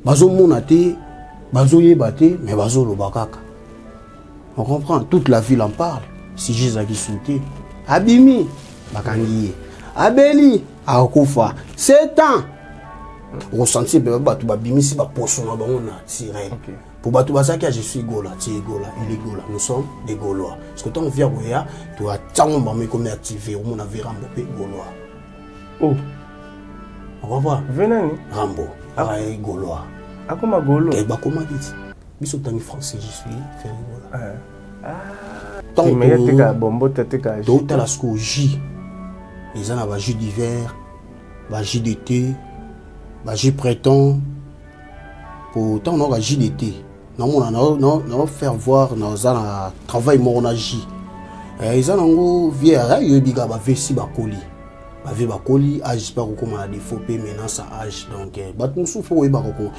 bazo monate, bazo yebate, mais bazo lobakaka. On comprend, toute la ville en parle. Si Jésus qui sauté, Abimi, bakangiye, Abeli, Akofa, 7 ans. Ressenti be batu babimi si ba poso na bango na tiré. Pour batu basaki je suis gola, tu es gola, il est gola. Nous sommes des Gaulois. Parce que tant via boya, tu as tant ba me comme activé, on a vu Rambo pe Gaulois. Oh. On va voir. Venani Rambo, pareil Gaulois. Ah comment Gaulois? Et bah comment dit? Biso tangi français je suis fait gola. Tant que mais teka bombo teka. Tout à la sco J. Ils en a jus d'hiver, ba jus d'été. J'ai prétend pour tant on a J d'été. Non faire voir nos un travail monaji. Ils ont vieux yo biga ba vesi ba koli. Ba ve ba koli âge pas comment a développé maintenant ça âge donc bat nous faut ba ko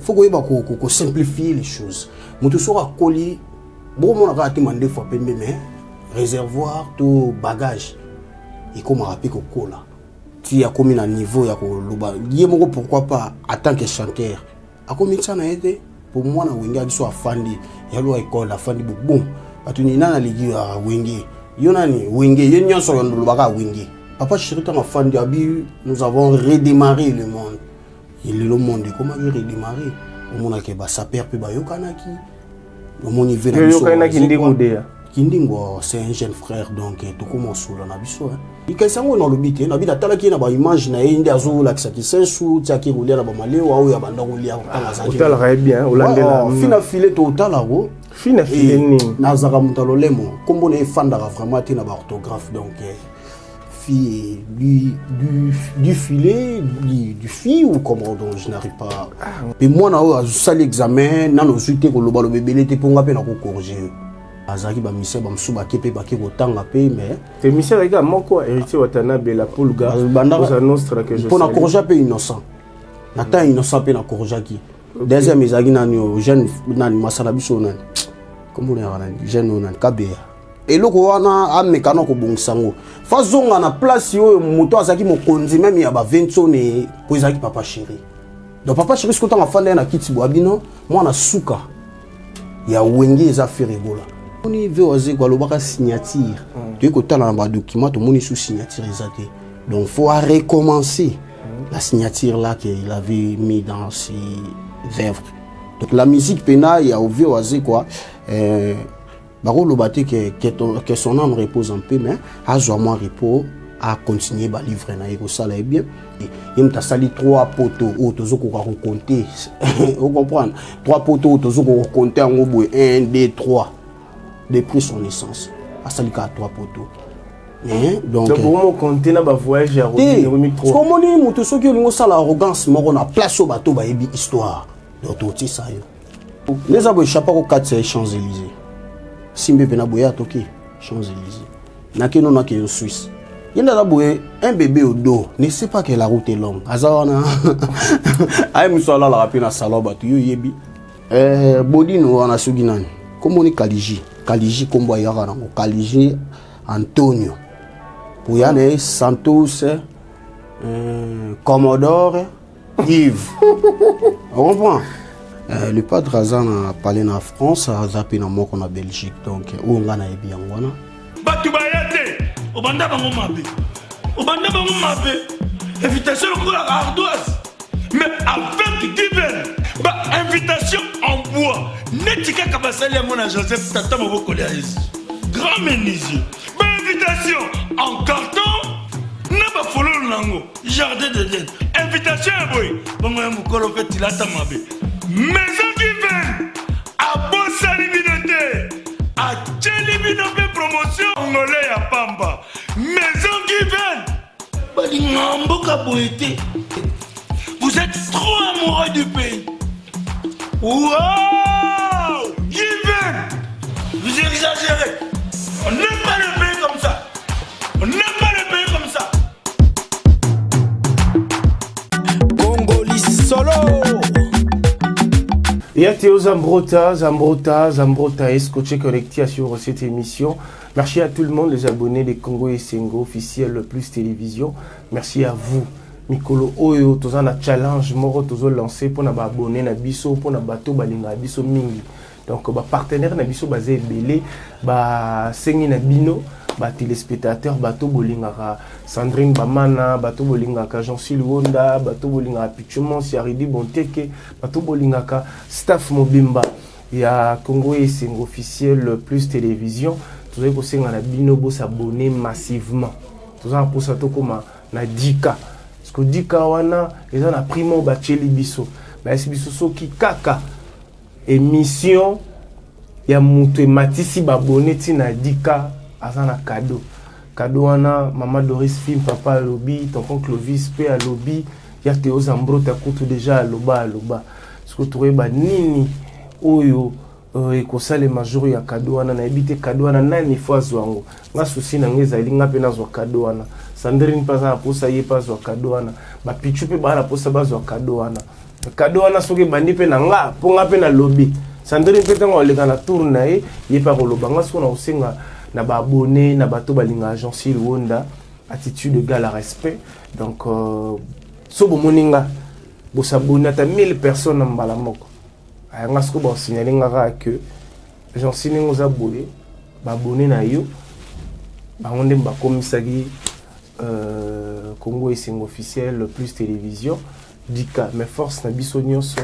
faut ko simplifier les choses. Mutu so ka koli bon mon a été mandé fois pe mais réservoir tout bagage et comment rappeler ko kola. Tu as commis un niveau ya ko loba yemoko pourquoi pas en tant que chanteur a commis ça na été pour moi na wenga biso afandi ya lo école afandi bon batuni nana ligi ya wenge yonani wenge yenyo so yondo lobaka wenge papa chéri ta afandi abi nous avons redémarré le monde il est le monde comment redémarrer au monde ke ba saper pe ba yokanaki au monde il veut yokanaki ndingo dea Kindingo, c'est un jeune frère, donc tout commence sur l'abisso. Il y a un dans le bit, il y a une image, il y a une azul qui s'est sous, il y a qui roule à Bamalé, ou à Bandaroulia. Total bien, Hollandais. Fina filé total à vous. Fina filé. Nazara Moutalolemo, comme on est fan d'ara vraiment, il y a un orthographe, donc fille du filet, du fil, ou comment donc je n'arrive pas. Et moi, on a ça l'examen, on a nos outils pour le bébé, il était pour nous corriger. Azaki ba mission ba msuba kepe ba ke kotanga pe mais te mission avec moko héritier watanabe la pulga pour sa nostra que je pour na corja pe innocent nata innocent pe na corja ki deuxième ezaki nani jeune nani masala biso nani comme on est jeune nani kabea eloko wana amekana ko bongisango fazonga na place yo moto azaki mokonzi même ya ba 20 ne po ezaki papa chéri donc papa chéri ce que tanga fanda na kiti boabino moi na suka ya wenge eza faire rigola. On y veut oser quoi le signature. Tu es côté dans le document, tout le monde est sous signature exacte. Donc faut recommencer la signature là qu'il avait mis dans ses œuvres. Donc la musique pena il y a ouvert oser quoi. Baro le bâti que son âme repose en paix mais à joie repos à continuer ba livre na eko ça là bien. Il m'a sali 3 poteaux autozo ko compter. Vous comprenez 3 poteaux autozo ko compter en gros 1 2 3. Depuis son naissance, à Salika 3 poteaux. Donc, pour me compter dans le voyage à Rome, comment on dit que ceux qui ont ça l'arrogance, on a place au bateau, il y a histoire. Donc, tout ça. Les abonnés, je ne sais pas au 4 Champs-Élysées. Simbe Benaboya, Toki, Champs-Élysées. Nakeno Naki en Suisse. Il y a un bébé au dos, ne sait pas que la route est longue. Azarana. Aïe, Moussala, la rapine à Salon, Batu, Yebi. Bodino, on a Suginan. Comment on dit Kaliji? Kaliji Kombo Yarana, Kaliji Antonio. Pour Yann Santos, Commodore, Yves. On comprend? Le padre Azan a parlé en France, a zappé dans moi qu'on a Belgique, donc où on a bien wana. Batubayate, Obanda Bango Mabe. Obanda Bango Mabe. Invitation au la ardoise. Mais avec divers. Invitation en bois. Netika Kabasali à mon Joseph Tata Maboko grand menuisier. Invitation en carton. Naba follow lango. Jardin de Dieu. Invitation à boy. Bon, Moukolo fait il a tamabé. Maison qui vient. À Bossa Libinoté. À Tchelibinoté promotion. Angolais à Pamba. Maison qui vient. Badingambo Kaboété. Vous êtes trop amoureux du pays. Wow! Given! Vous exagérez! On n'aime pas le pays comme ça! On n'aime pas le pays comme ça! Congolais solo! Et à Théo Zambrota, escoché connecté sur cette émission. Merci à tout le monde, les abonnés des Congo et Sengo, officiel Plus Télévision. Merci à vous. mikolo oyo toza na challenge moko tozo lancer pour na ba abonné na biso pour na bato balinga biso mingi. Donc ba partenaire na biso baza ebele ba sengi na bino ba téléspectateur bato bolingaka Sandrine Bamana, bato bolingaka Jean-Sil Wonda, bato bolingaka Pichumon Siaridi Bonteke, bato bolingaka staff Mobimba ya Congo Esengo officiel plus télévision. Vous avez aussi na bino bo s'abonner massivement. Vous avez pour ça to comme na 10K. Parce que 10K wana ils ont primo ba cheli biso. Ba biso so ki kaka émission ya mutu matisi ba abonné ti na 10K azana cadeau. Cadeau wana Maman Doris Film Papa Alobi, tonton Clovis P Alobi, ya Théo Zambro ta kutu déjà aloba. Parce que tu ba nini oyo ekosala majoro ya cadeau wana na ebite cadeau wana nani fois zwango. Nga souci na ngeza ilinga pe na zwa cadeau wana. Sandrine paza na posa ye pas zwa cadeau wana. Ba pichu pe ba na posa ba zwa cadeau wana. Cadeau wana soki bandi pe na nga po nga pe na lobby. Sandrine pe tango oleka na tourna ye pa koloba nga so na osenga na ba abonné na bato balinga agence Wonda attitude égale à respect. Donc so bo moninga bo s'abonner à 1000 personnes en balamoko. Nga sko ba signaler nga que agence ni ngoza boye ba abonné na yo ba onde ba komisaki Congo Esengo officiel plus télévision dika mais force na biso nyonso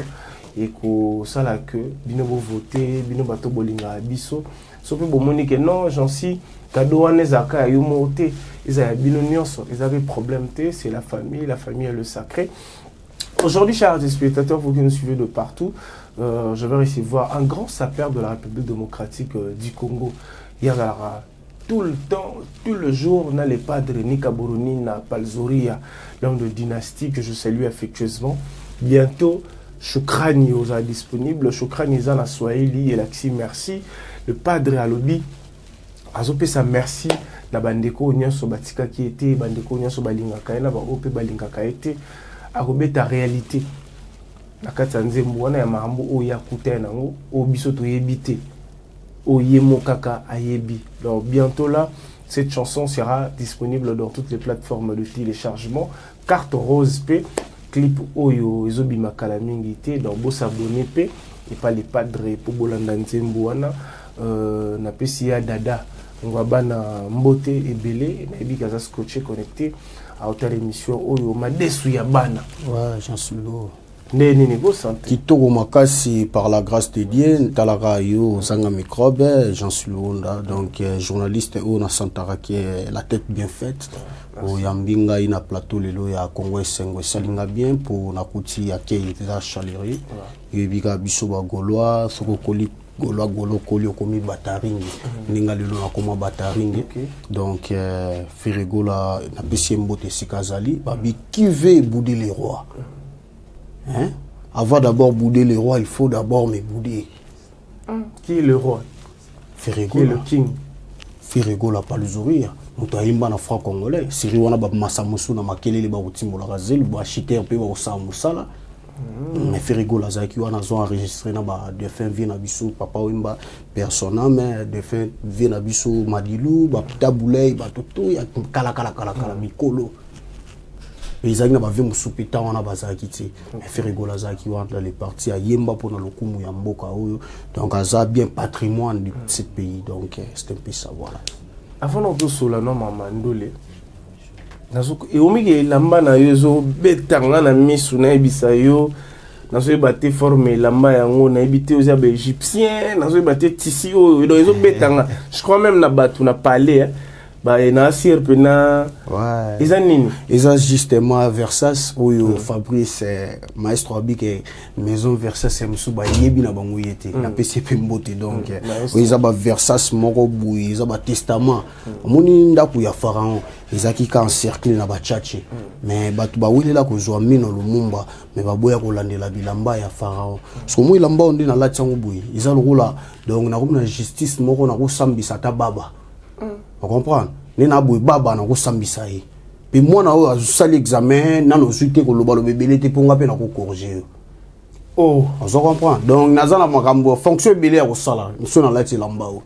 et ko sala que bino bo voter bino bato bolinga biso so pe bomoni que non jansi cadeau wana zaka yo moté ils a bino nyonso ils avaient problème té c'est la famille est le sacré. Aujourd'hui, chers spectateurs, vous qui nous suivez de partout, je vais recevoir un grand sapeur de la République démocratique du Congo. Il y a tout le temps, tout le jour, on a les padres Nika Boroni, na Palzoria, l'homme de dynastie que je salue affectueusement. Bientôt, Chokrani sera disponible. Chokrani est en Swahili et l'axi merci. Le padre Alobi, Azopé sa merci. Na bandeko nyonso batika qui était, bandeko nyonso balingaka na ba opé balingaka été. Arobé ta réalité. La katanzembo wana ya mahambo o ya kuta nango o biso to yebité. O yemo kaka ayebi. Donc bientôt là, cette chanson sera disponible dans toutes les plateformes de téléchargement. Carte rose P, clip oyo ezobi makala mingi te donc bo s'abonner P et pas les padres pour bolanda nzembo wana na pesi ya dada. On va bana mbote ebele na ebi kaza scotché connecté à hauteur émission oyo madesu ya bana. Ouais, j'en suis là. Neni go santé. Kitoko makasi par la grâce de Dieu, talaka yo zanga microbe, j'en suis là. Donc journaliste o na santara qui est la tête bien faite. O yambinga ina plateau lelo ya Congo Esengo salinga bien pour na kuti ya kei za chalerie. Yebika biso ba goloa soko koli golo koli komi bataringi ninga lelo na koma bataringi. Donc Ferrego la na pesi mbote sikazali babi qui veut bouder les rois. Hein? Avant d'abord bouder les rois, il faut d'abord me bouder. Qui est le roi? Ferrego. Qui est le king? Ferrego la Palzoria. Mutaimba na fra congolais. Siri wana ba masamusu na makelele ba utimbola razeli ba chiter pe ba osamusala. Mais Ferrego la zaki wana zo enregistré na ba défunt vie na biso papa wimba persona mais défunt vie na biso Madilu ba tabulei ba toto ya kala mikolo. Les gens qui ont été Ferrego Lazaki dans les parties à Yemba pour le Kumu Yamboka. Donc, ça a bien patrimoine de ce pays. Donc, c'est un peu ça. Voilà. Avant de se la nom Mandole, et au milieu de l'amba na yozo betanga na misu na ibisayo na zo baté formé lamba yango na habité aux égyptiens na zo baté tisi o yozo betanga. Je crois même na batu na parler bah et na sir pena ouais ils ont ils ont justement Versace où Fabrice maestro abike maison Versace msuba yebi na bango yete na PCP mbote donc ils ont Versace moko boui ils ont testament moni ndaku ya pharaon ils ont qui encerclé na ba tchatche mais batu ba wilela ko zwa mino lumumba mais ba boya ko landela bilamba ya pharaon so mo ilamba onde na latsango boui ils ont roula donc na ko na justice moko na ko sambisa ta baba. Vous comprenez? Nous avons baba na ko sambisa yi. Puis moi na o azusali examen na no suite ko loba lo bebele te ponga pe na ko corriger. Oh, vous comprenez? Donc nazana makambo fonction belé ko sala, monsieur na lati lamba o.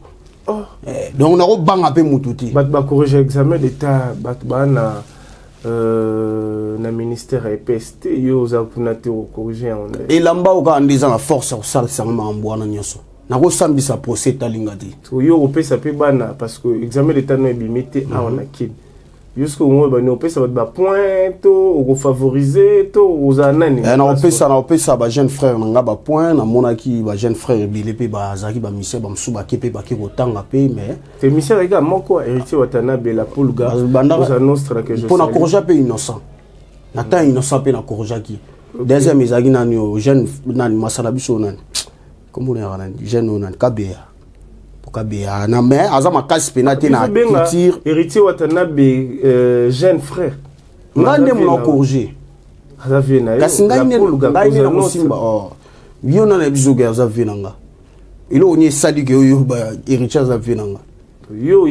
Donc na ko banga pe mututi. Bat ba corriger examen d'état bat ba na na ministère ya EPST yo za kuna te corriger en et lamba o ka ndeza na force au sal sangma ambwana nyoso na ko sambisa procès talinga di to yo opesa pe bana parce que examen d'état no ebimite a on a kin jusqu'au moment ba no opesa ba point to o favoriser to ozanani na opesa ba jeune frère nga ba point na monaki ba jeune frère bilepe ba zaki ba mise ba msuba kepe ba kiko tanga pe mais te mise rega moko héritier Watanabe la pulga za nostra que je pour na corja pe innocent na ta innocent pe na corja ki deuxième ezaki nani o jeune nani masala biso nani comme on est nani jeune nani kabea kabea na mais azama kasi penate na culture héritier Watanabe jeune frère ngande mo corriger azavena kasi ngane na musimba oh biona na bizo ga azavena nga ilo oni sadi ke yo ba héritier azavena nga yo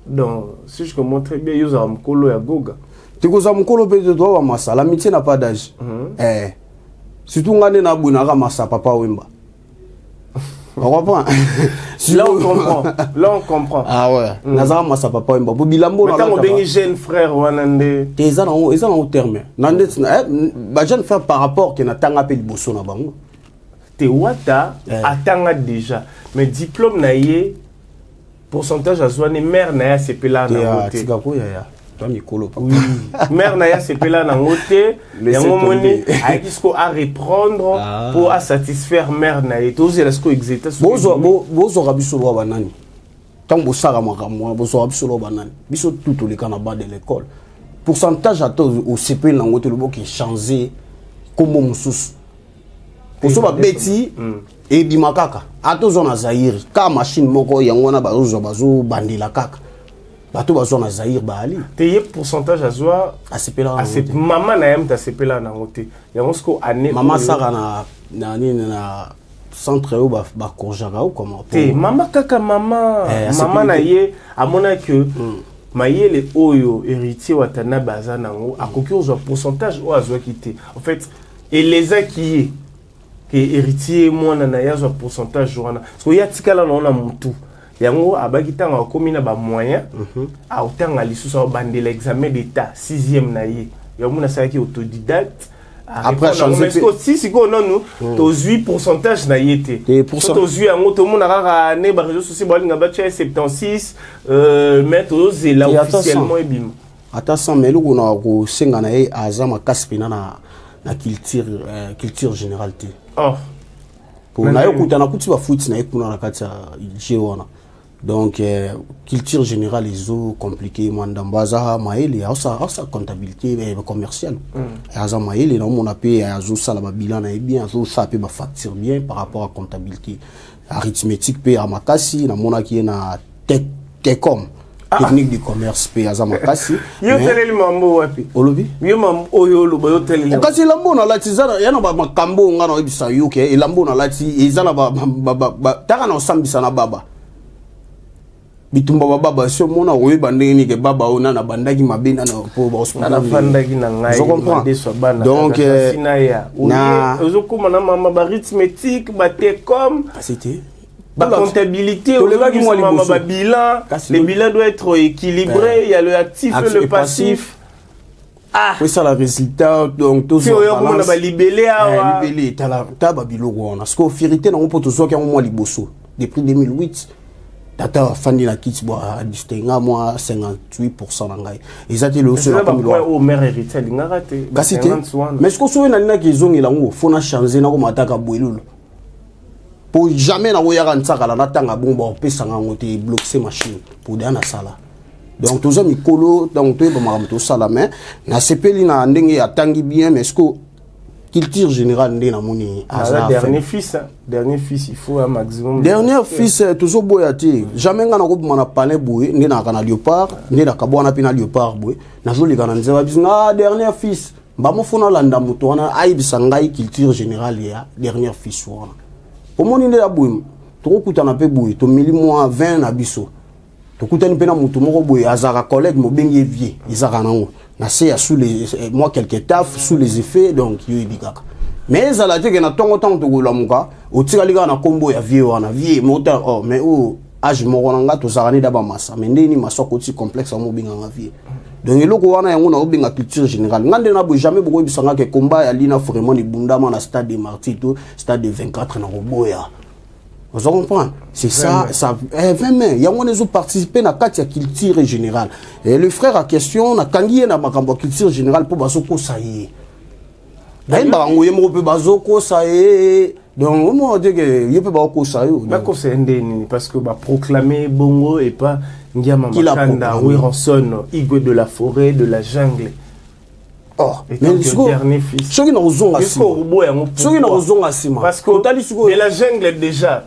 donc si je comprends très bien yo za mkolo ya goga tiko za mkolo pe to wa masala miti na pas d'âge surtout ngane na buna ka masa papa wemba. On comprend. Là on comprend. Ah ouais. Nazara masa papa wemba. Bo bilambo na. Tant bengi jeune frère wanande. Eza na au terme. Nande ba jeune frère par rapport que na tanga pe liboso na bango. Te wata atanga déjà. Mais diplôme na yé pourcentage azwani mère na ya sepela na ngote. Tika ko ya. Oui. Mère Naya c'est là dans côté il y a un moment qu'il a reprendre pour satisfaire mère Naya tous les ce exécuté bozo rabiso lo banani tant bosara makamwa bozo rabiso lo banani biso tout les canaba de l'école pourcentage à tous au CP dans côté le qui changer comme mususu pour so ba beti et bimakaka à tous on a Zaïre ka machine moko yango na bazo bandila kaka bato bazo na Zaïre baali te pourcentage azwa asepela maman na yam ta sepela na ngote yango sko année maman sara na centre ou ba korjaka ou comment te maman kaka maman na ye amona que mayele oyo héritier Watanabe baza nango akoki ozwa pourcentage o azwa kité en fait et les qui que héritier mwana na yazwa pourcentage wana so ya tikala na mutu yango abaki tanga komina ba moyen a otanga lisusu bande l'examen d'état 6e na ye yango na saki autodidacte après changer si ko non nous to 8 pourcentage na yete to 8 yango to mona kaka ne ba réseaux sociaux balinga ba 76 mais to zela officiellement ebim attention mais luko na ko senga na ye azama kaspina na culture générale te oh pour na yokuta na kuti ba foot na ekuna na kati jewana donc culture générale iso compliqué mandambaza maeli asa comptabilité commerciale aza maeli na mona pe azo sala ba bilan na bien azo sa pe ba facture bien par rapport à comptabilité arithmétique pe à makasi na mona ki na techcom technique du commerce pe aza makasi yo teleli mambo wapi olobi yo mambo oyo lo yo teleli kasi lambo na lati zana yana ba makambo ngana obisa yoke e lambo na lati ezana ba taka na osambisa na baba bitumba baba so mona oye bandeni ke baba ona na bandaki mabena na po ba hospital na bandaki na ngai deso bana donc na ozokuma na mama ba arithmétique ba techcom c'était la comptabilité le bilan le bilan doit être équilibré il y a le actif et le passif oui ça le résultat donc tous on va libérer libérer ta babilo on parce que vérité na on peut toujours qu'il y a un mois liboso depuis 2008 tata fandi na kits boa distinga moi 58% na ngai ezati le so comme au maire héritier linga raté mais ce que so na nina ki zongi lango fona changer na ko mataka boelulu pour jamais na oya kantsaka la natanga bomba opesa nga ngote bloquer machine pour dana sala donc tous amis mikolo donc to ba makamto sala mais na sepeli na ndenge atangi bien mais ce que culture générale ndena moni dernier fils il faut un maximum dernier fils toujours boyati jamais ngana ko mana palais boye ndena kana léopard ndena kabwana pina léopard boye nazoli kana nzeba bisinga dernier fils mbamo fona landa muto wana aibisa ngai culture générale ya dernier fils wana omoni ndela boye to kutana pe boye to mili mois 20 na biso to kutani pena muto moko boye azaka collègue mo bengi vie izaka nango na c'est sous les moi quelques taf sous les effets donc yo ibikaka mais ça la que na tongo tongo to lamuka o tikalika na kombo ya vie wana vie mota oh mais o age moko nga to zakani daba masa mais ndeni masoko ti complexe mo binga nga vie donc eloko wana yango na obenga culture générale ngande na bo jamais beaucoup bisanga ke combat ya lina vraiment ni bundama na stade de Martito stade de 24 na Roboya. Vous comprenez? C'est ça, ça 20 mai. Yango nezo participer na kati ya culture générale. Et le frère a question na kangiye na makambo culture générale pour bazoko saye. D'ailleurs bango yemo pe bazoko saye. Donc on dit que yo pe bazoko saye. Ba ko c'est ndeni parce que ba proclamer bongo et pas Ndiama Makanda, Wironson, Igwe de la forêt, de la jungle. Oh, mais le dernier fils. Ceux qui n'ont pas parce que mais la jungle déjà,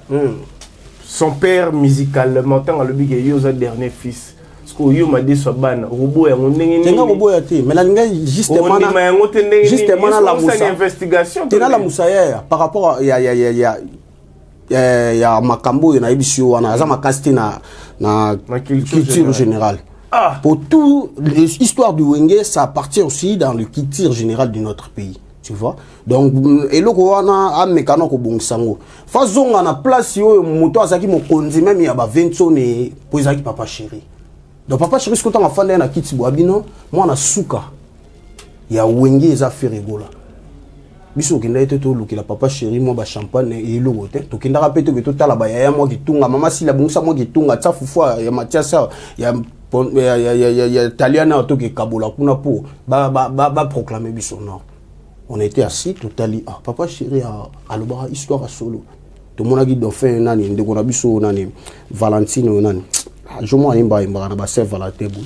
son père musicalement, tant le big et le dernier fils. Parce que yo m'a dit soit ban, robot et on n'est mais la justement la investigation. La Moussa par rapport à ya makambo na ebisio wana za makasti na culture générale. Ah. Pour tout l'histoire du Wenge, ça appartient aussi dans le culture générale de notre pays, tu vois. Donc eloko wana a mekano ko bongsango fazonga na place yo moto azaki mokonzi même ya ba 20 ne poizaki papa chéri. Donc papa chéri ce que t'as fanda na kiti boabino moi na suka ya Wenge za feregola biso kenda ete to lukila papa chéri moi ba champagne et logo te to kenda rapete que to tala ba ya moi kitunga mama sila bungsa moi kitunga tsa fufua ya Mathiasa ya Taliana to ke kabola kuna po ba proclamer biso non on était assis totali ah papa chéri a loba histoire solo to mona gi do fait nani ndeko na biso nani Valentine nani je moi imba na ba Saint Valentin bu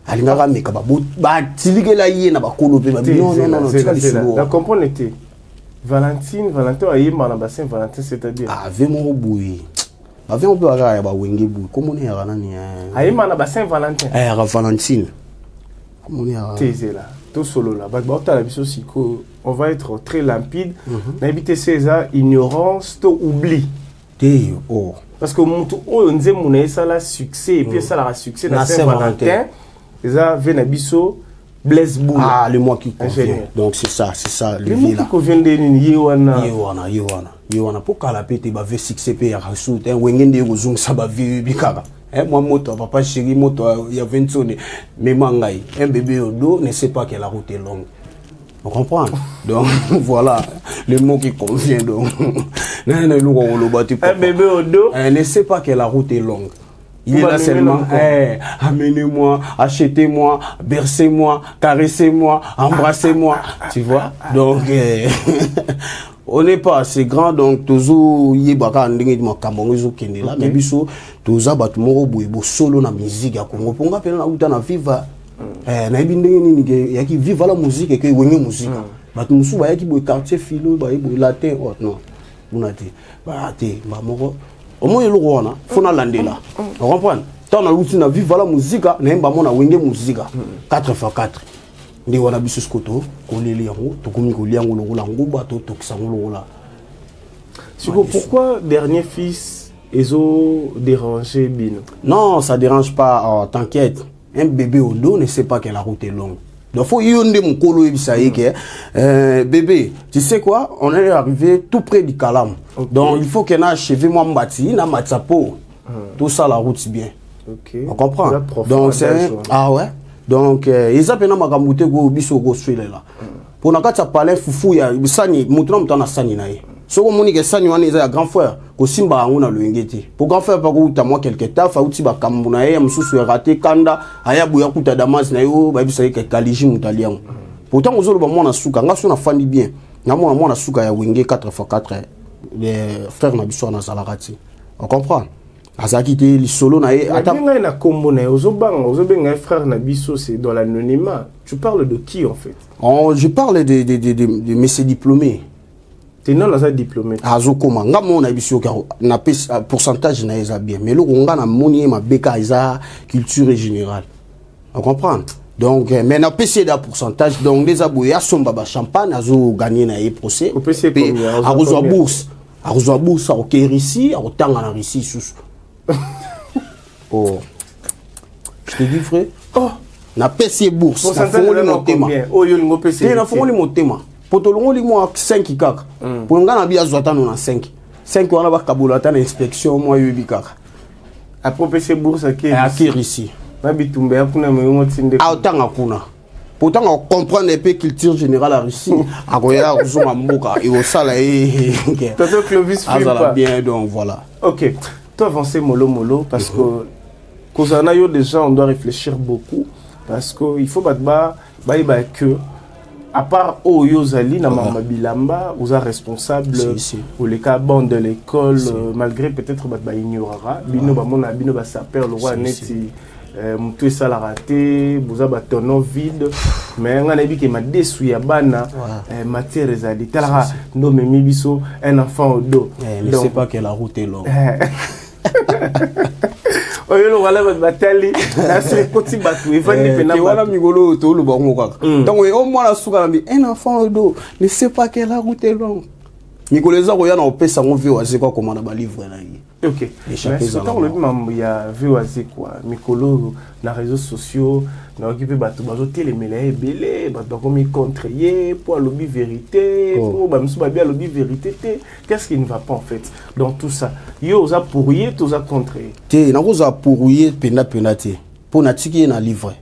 alingaka meka ba tilikela yé na ba kolo pe ba non la comprendre était Valentin a yéma na ba Saint Valentin c'est-à-dire ah vraiment boui avait on peut avoir ba Wenge boui comment on est à nani a yéma na ba Saint Valentin à Valentine comment on est à tezé là tout solo là ba ta la biso siko on va être très limpide na éviter César ignorance to oubli oh parce que mutu oyo nzemuna ça la succès et puis ça la succès na Saint Valentin ça vient na biso Blaise Boule. Ah, le mois qui convient. Donc c'est ça le mois qui convient de Yewana. Pour qu'à la pète ba ve 6CP ya rasout un wengende ozung ça ba vie bikaka. Moi moto papa chéri moto il y a 20 sonnes mais mangai un bébé au dos ne sait pas que la route est longue. On comprend. Donc voilà le mot qui convient donc. Un bébé au dos ne sait pas que la route est longue. Il est là seulement, amenez-moi, achetez-moi, bercez-moi, caressez-moi, embrassez-moi, tu vois. Donc, on n'est pas assez grand, donc toujours yebaka ndenge ma kamongo kende là, mais biso toza batu moko boye bo solo na musique ya Congo. Ponga pena na uta na viva, na ibindenge nini yaki viva la musique ke Wenge musique. Batu musu ba yaki boye quartier philo ba boye latin oh non. Unati ba te ba moko au moins le roi na fona landela on comprend tant na routine na vivre la musique na mba mona Wenge musique 4x4 ndi wana biso skoto ko leli yango to komi ko liango lo la nguba to tokisa ngolo la pourquoi dernier fils ezo déranger bino non ça dérange pas t'inquiète un bébé au dos ne sait pas que la route est longue. Donc faut yonde mon colo ibisaye que bébé, tu sais quoi, on est arrivé tout près du Kalam. Okay. Donc il faut qu'on a achevé moi mbati na matsapo. Tout ça la route bien. OK. On comprend. Donc c'est ah ouais. Donc ils appellent makamute go biso go swele là. Pour na kata parler fufu ya bisani mutuna mutana sani na ye. Soko moni ke sani wana eza grand frère ko simba ngona loingeti. Pour grand frère pas ko uta moi quelque temps fa uti ba kamuna ye msusu ya raté kanda aya buya kuta damas na yo ba bisa ke kaliji mutaliango. Pourtant ozolo ba mona suka ngaso na fandi bien. Na mona suka ya Wenge 4x4 les frères na biso na salakati. On comprend. Azaki te li solo na ye ata na kombo na ozobenga frère na biso c'est dans l'anonymat. Tu parles de qui en fait? Je parle de messieurs diplômés. Tu n'as pas diplômé. Azokoma nga mona biso ka na pourcentage na eza bien mais le nga na moni ma beka eza culture générale. On comprend. Donc mais na PC da pourcentage donc les aboya somba ba champagne azo gagner na e procès. Au PC combien? Azo bourse. Azo bourse au Kérisi, au tanga na Russie sous. Oh. Je te dis frère. Oh. Na PC bourse. Na fongoli mon tema. Oh yo ngo PC. Na fongoli mon tema. Potolongo li mo 5 kaka. Pour ngana bia zwata no na 5. 5 wana ba kabula ta na inspection mo yebi kaka. Après PC bourse à Kérisi. bitumbe akuna mengo tinde autant kuna pourtant on comprend un peu culture générale à Russie akoya kozonga mboka et au sala Toto Clovis azala bien donc voilà. OK, toi avancer mollo parce que kozana yo déjà on doit réfléchir beaucoup parce que il faut batba que à part Oyo Zali na Mama Bilamba vous êtes responsable pour les cas bons de l'école malgré peut-être batba ignorera bino ba mona bino ba saper le roi neti mutu esala raté boza batono vide mais nga na biki ma desu ya bana matière ezali tala ndo memi biso un enfant au dos ne sait pas que la route est longue. Oyo lo wala batali na se petit batou evandi pena wala migolo to lo bango kaka donc au moins la suka na un enfant au dos ne sait pas que la route est longue. Migolo za ko ya na opesa ngo vie wa quoi comment na ba livre na yi. OK. Mais c'est quand le même il y a VOAZ quoi, Mikolo na réseaux sociaux, na occupé bato bazo télémélé belé, bato comme contrer pour lobby vérité, pour ba msu ba bien lobby vérité. Qu'est-ce qui ne va pas en fait dans tout ça? Yo za pourrier, tout za contrer. Té na ko za pourrier pena té. Pour na tiki na livre.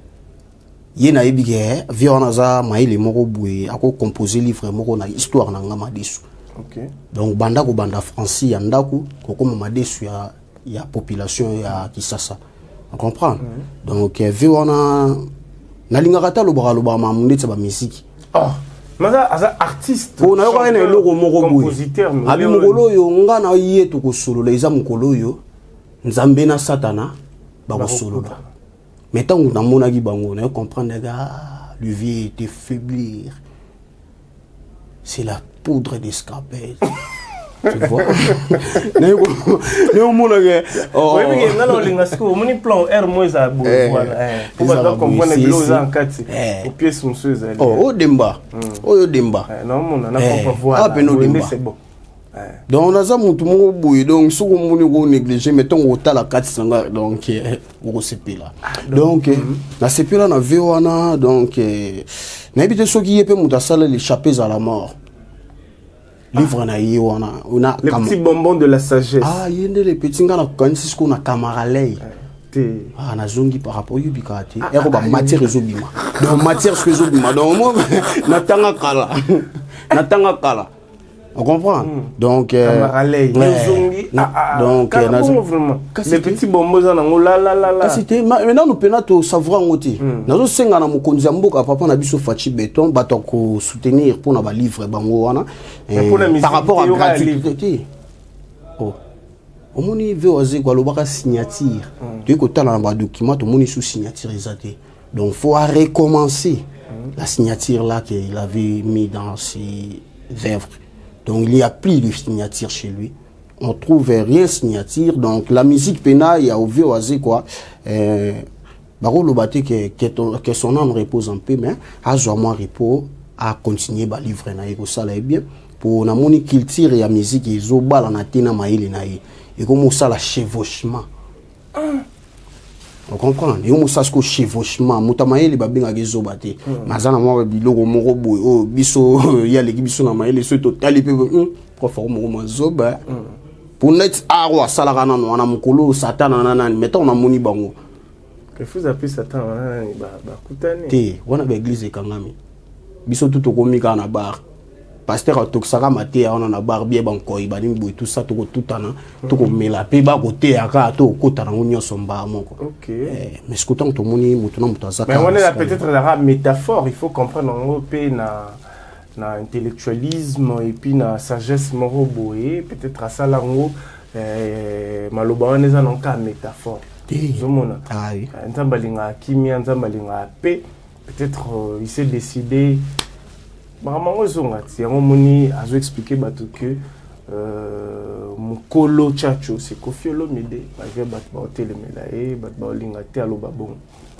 Ye na ebige vio na za maile moko boye ako composer livre moko na histoire na ngama desu. OK. Donc banda ko banda français ya ndaku ko comme madesu ya population ya Kisasa. On comprend. Donc viona na lingakata lo ba mamundetsa ba musique. Ah, maza aza artiste. On a pas un logo moko boye. Compositeur. Abi mukolo yo ngana yetu ko solo eza mukolo yo nzambe na satana ba ko solo. Mais tant on a monaki bango na comprendre ga le vie était faiblir. C'est la poudre d'escapade. Tu vois? Néo mona que oui mais ngalo lingasko moni plan R moza bo voilà pour pas comprendre les blows en 4 au pièce monsieur ali oh demba oh demba non mona na pas voir c'est bon donc on a ça mutu mo boye donc soko moni ko négliger mettons au tala 400 donc au CP là donc la CP là na vewana donc na habite soki yepe muta sala l'échapper à la mort. Livre na yi wana una les petits bonbons de la sagesse. Ah yende les petits ngana kanisi ce qu'on a camaralei ah na zongi par rapport yubikati ero ba matière ezobima donc matière ce que ezobima donc moi natanga kala on comprend donc camaralei zongi donc les petits bonbons na la c'était maintenant nous pena to savoir ngoti nazo senga na mokonzi ya mboka papa na biso Fachi Beton bato ko soutenir pour na ba livre bango wana par rapport à gratuité. Oh omoni VOAZ kwa lobaka signature tu ko tala na ba document to moni sous signature ezate donc faut recommencer la signature là qu'il avait mis dans ses œuvres. Donc il n'y a plus de signature chez lui. On trouve rien signature. Donc la musique pena il y a au VOAZ quoi. Baro lobate que son âme repose en paix mais à moins repos à continuer ba livre na eko sala bien pour na moni culture ya musique ezo bala na tina maile na ye. Et comme ça la chevauchement. On comprend. Et on sait ce que chevauchement mutamaele babenga gezo bate. Mazana mo biloko moko boy oh biso ya leki biso na maele so total pe profond mo mazoba. Pour net arwa salaka na wana mukolo satana na nani mettons na moni bango. Que vous appelez Satan ba kutani. Te wana ba église kangami. Biso tout okomika na bar. Pasteur atokisaka matea wana na bar bien bankoi banim boy tout ça toko tutana toko mela pe ba côté aka to kota na nyonso mba moko. OK. Mais ce que tant to moni mutuna mutazaka. Mais on est peut-être la métaphore, il faut comprendre en européen na intellectualisme et puis na sagesse moro boye peut-être à ça là ngo maloba wana za nka métaphore. Zomona. Ah oui. Nzambalinga kimia nzambalinga pe peut-être il s'est décidé maman ozongati yango moni azo expliquer bato que mukolo chacho c'est Koffi Olomide avec bato ba telemela e bato ba lingate aloba bon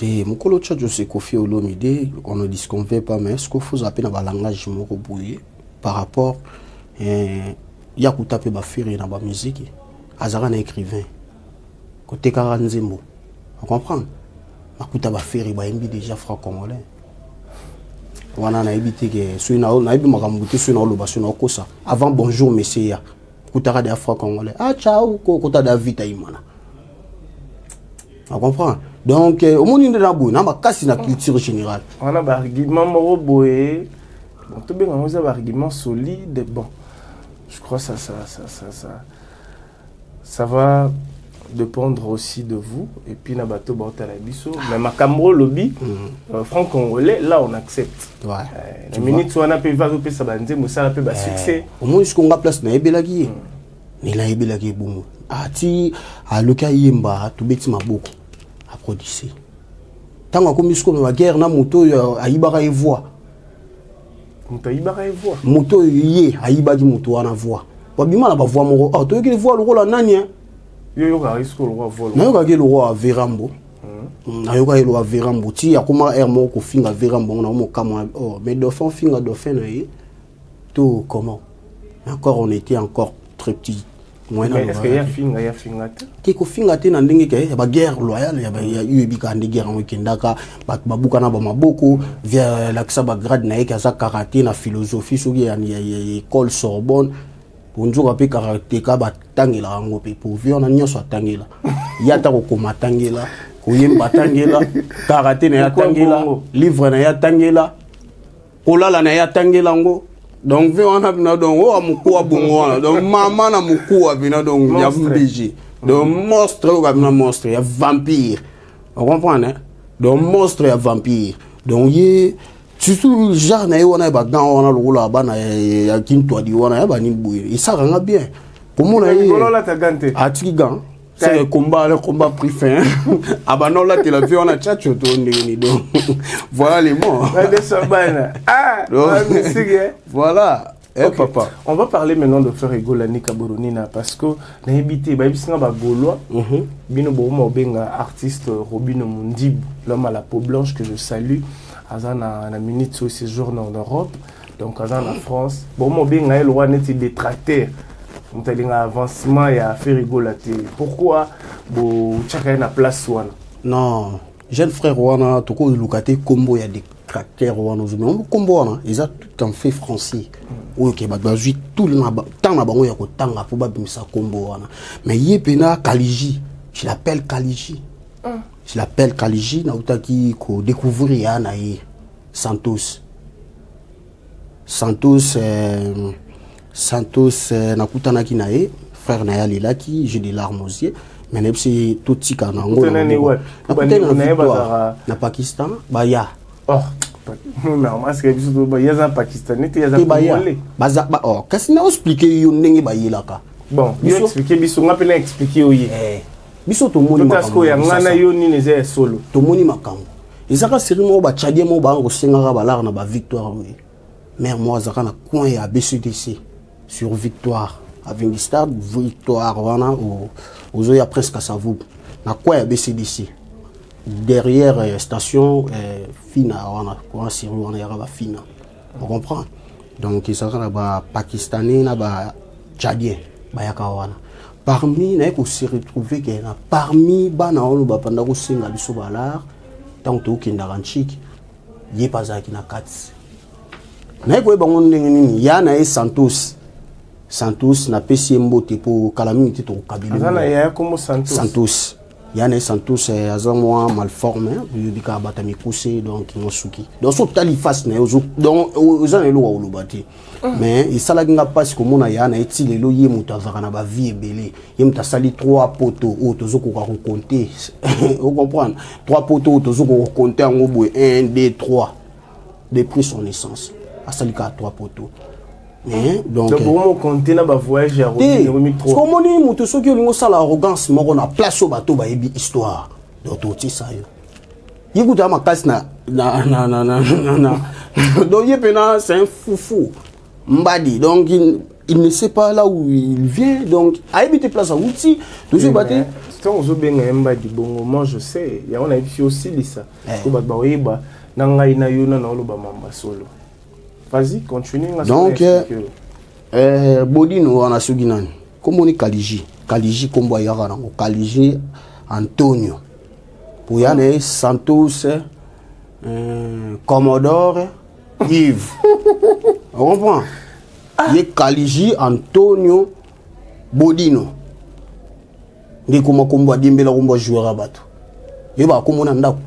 et mukolo chacho c'est Koffi Olomide on ne disconvient pas mais ce qu'il faut appeler dans le langage moko boye par rapport ya kutape ba faire na ba musique azara na écrivain côté Karanzembo on comprend makuta ba faire ba imbi déjà franc-congolais. Wana na ebité que so na ebi makambuti so na lobaso na kosa avant bonjour monsieur kutara de afro congolais ah ciao ko kota David Aimana on comprend Donc au monde de la boue, na ba kasi na culture générale. On a un argument moro boé. Bon, tout bien on a un argument solide. Bon, je crois que ça va dépendre aussi de vous. Et puis na bateau bota la biso. Mais ma camro lobby, franc congolais, là on accepte. Ouais. La minute où on a pu va couper ça banze, moussa peu ba succès. Au moins jusqu'on a place na ebelaki. Ni la ebelaki boum. Ati a loka yemba to beti maboko. A produire. Tant qu'on mis comme la guerre na moto a ibara e voix. Moto ibara e voix. Moto yé a ibaki moto ana voix. Ba bima na ba voix moko. Ah to yeke voix le rôle nani hein. Yo ka risque le roi vol. Na yo ka ke le roi Verambo. Na yo ka le roi Verambo ti akoma air moko finga Verambo na mo kama oh mais dauphin finga dauphin na yé. Tout comment. Encore on était encore très petit. Mais est-ce qu'il y a finga qui ko finga te na ndenge ke ba guerre loyale ya ba UEB ka ndenge guerre ngokendaka ba babuka na ba maboko via laksa ba grade na yeke za karaté na philosophie soki ya école Sorbonne bonjour pe karaté ka ba tangela ngo pe pour vivre na nyoso tangela yata ko koma tangela ko yemba tangela karaté na ya tangela livre na ya tangela kolala na ya tangela ngo. Donc, on a bien donc oh amukuwa bongo donc maman na mukuwa bien donc il y a BG donc monstre ou bien monstre il y a vampire on comprend hein donc monstre il y a vampire donc y surtout genre na on a ba dans on a le rôle là-bas na ya kinto di on a ba ni bouye et ça rend bien comment on a atiki gant c'est le combat pris fin ah bah non là tu l'as vu on a chat donc voilà les mots voilà okay. Papa on va parler maintenant de frère Egolani Kaboronina parce que na habité ba bisinga ba gaulois bino bomo benga artiste Robino Mundibu l'homme à la peau blanche que je salue azana na minute au séjour en Europe donc azana en France bomo benga el roi net détracteur on t'a dit un avancement et à faire rigoler. Pourquoi vous avez une place? Non, jeune frère Wana, tout le côté combo, il y a des caractères Wana. Mais combo, ils ont tout en fait français. Ok, bah tout le temps là-bas, il y a autant à pouvoir bien ça combo Wana. Mais il y a pena Kaliji, je l'appelle Kaliji. Je l'appelle Kaliji, na utaki ko découvrir Yana Santos. Santos nakutana ki nae frère na yali laki j'ai des larmes aux yeux mais nem c'est tout tika na ngo na Pakistan ba ya oh non parce que biso ba ya za pakistanais te ya za congolais baza ba oh kasi na expliquer yo ndenge ba yelaka bon yo expliquer biso ngapela expliquer oye biso to moni makambo to ya ngana yo ni neze solo to moni makambo ezaka série mo ba tchadien mo ba ngo sengaka ba lar na ba victoire oui mais moi zaka na coin ya BCDC sur Victoire avec des stades Victoire wana aux oya presque à Savou na quoi ya BCDC derrière station fina wana quoi si on ya ba fina on comprend donc ça sera ba pakistanais na ba tchadien ba yaka wana parmi na ko se retrouver que na parmi bana on ba panda ko singa biso balar tant to kinda ranchik yé pas za kina kats na ko ba ngon ndenge ya na Santos na pesi mbote pour calamité to kabili azana ya comme Santos yana Santos azamwa malforme bika batami poussé donc mosuki donc so tali face na ozo donc ozana lo wa lobati mais il sala nga passe comme on a yana etile lo ye muta zakana ba vie ebele ye muta sali 3 poteaux tozo ko compter vous comprendre 3 poteaux tozo ko compter en obo 1 2 3 depuis son naissance asalika 3 poteaux. Donc on compter na ba voyage à Robin trop. Comment ni muto soki olingo sala arrogance moko na place au bateau ba yebi histoire. Donc tout ça yo. Yikuta makasi na donc yepena c'est un foufou. Mbadi donc il ne sait pas là où il vient donc a habité place à Outi toujours baté. C'est on zo benga Mbadi bongo moi je sais ya on a vu aussi ça. Ko ba ba yeba na ngai na yo na lo ba mamba solo. Vas-y, continue. Donc, Bodino on a suginani. Comment on est Kaliji? Kaliji combo yara Kaliji Antonio. Pour y aller Santos, Commodore, Yves. On comprend? Il y a Kaliji Antonio Bodino. Il y a comment combo Dimbela combo joueur à bateau. yo ba komona ndako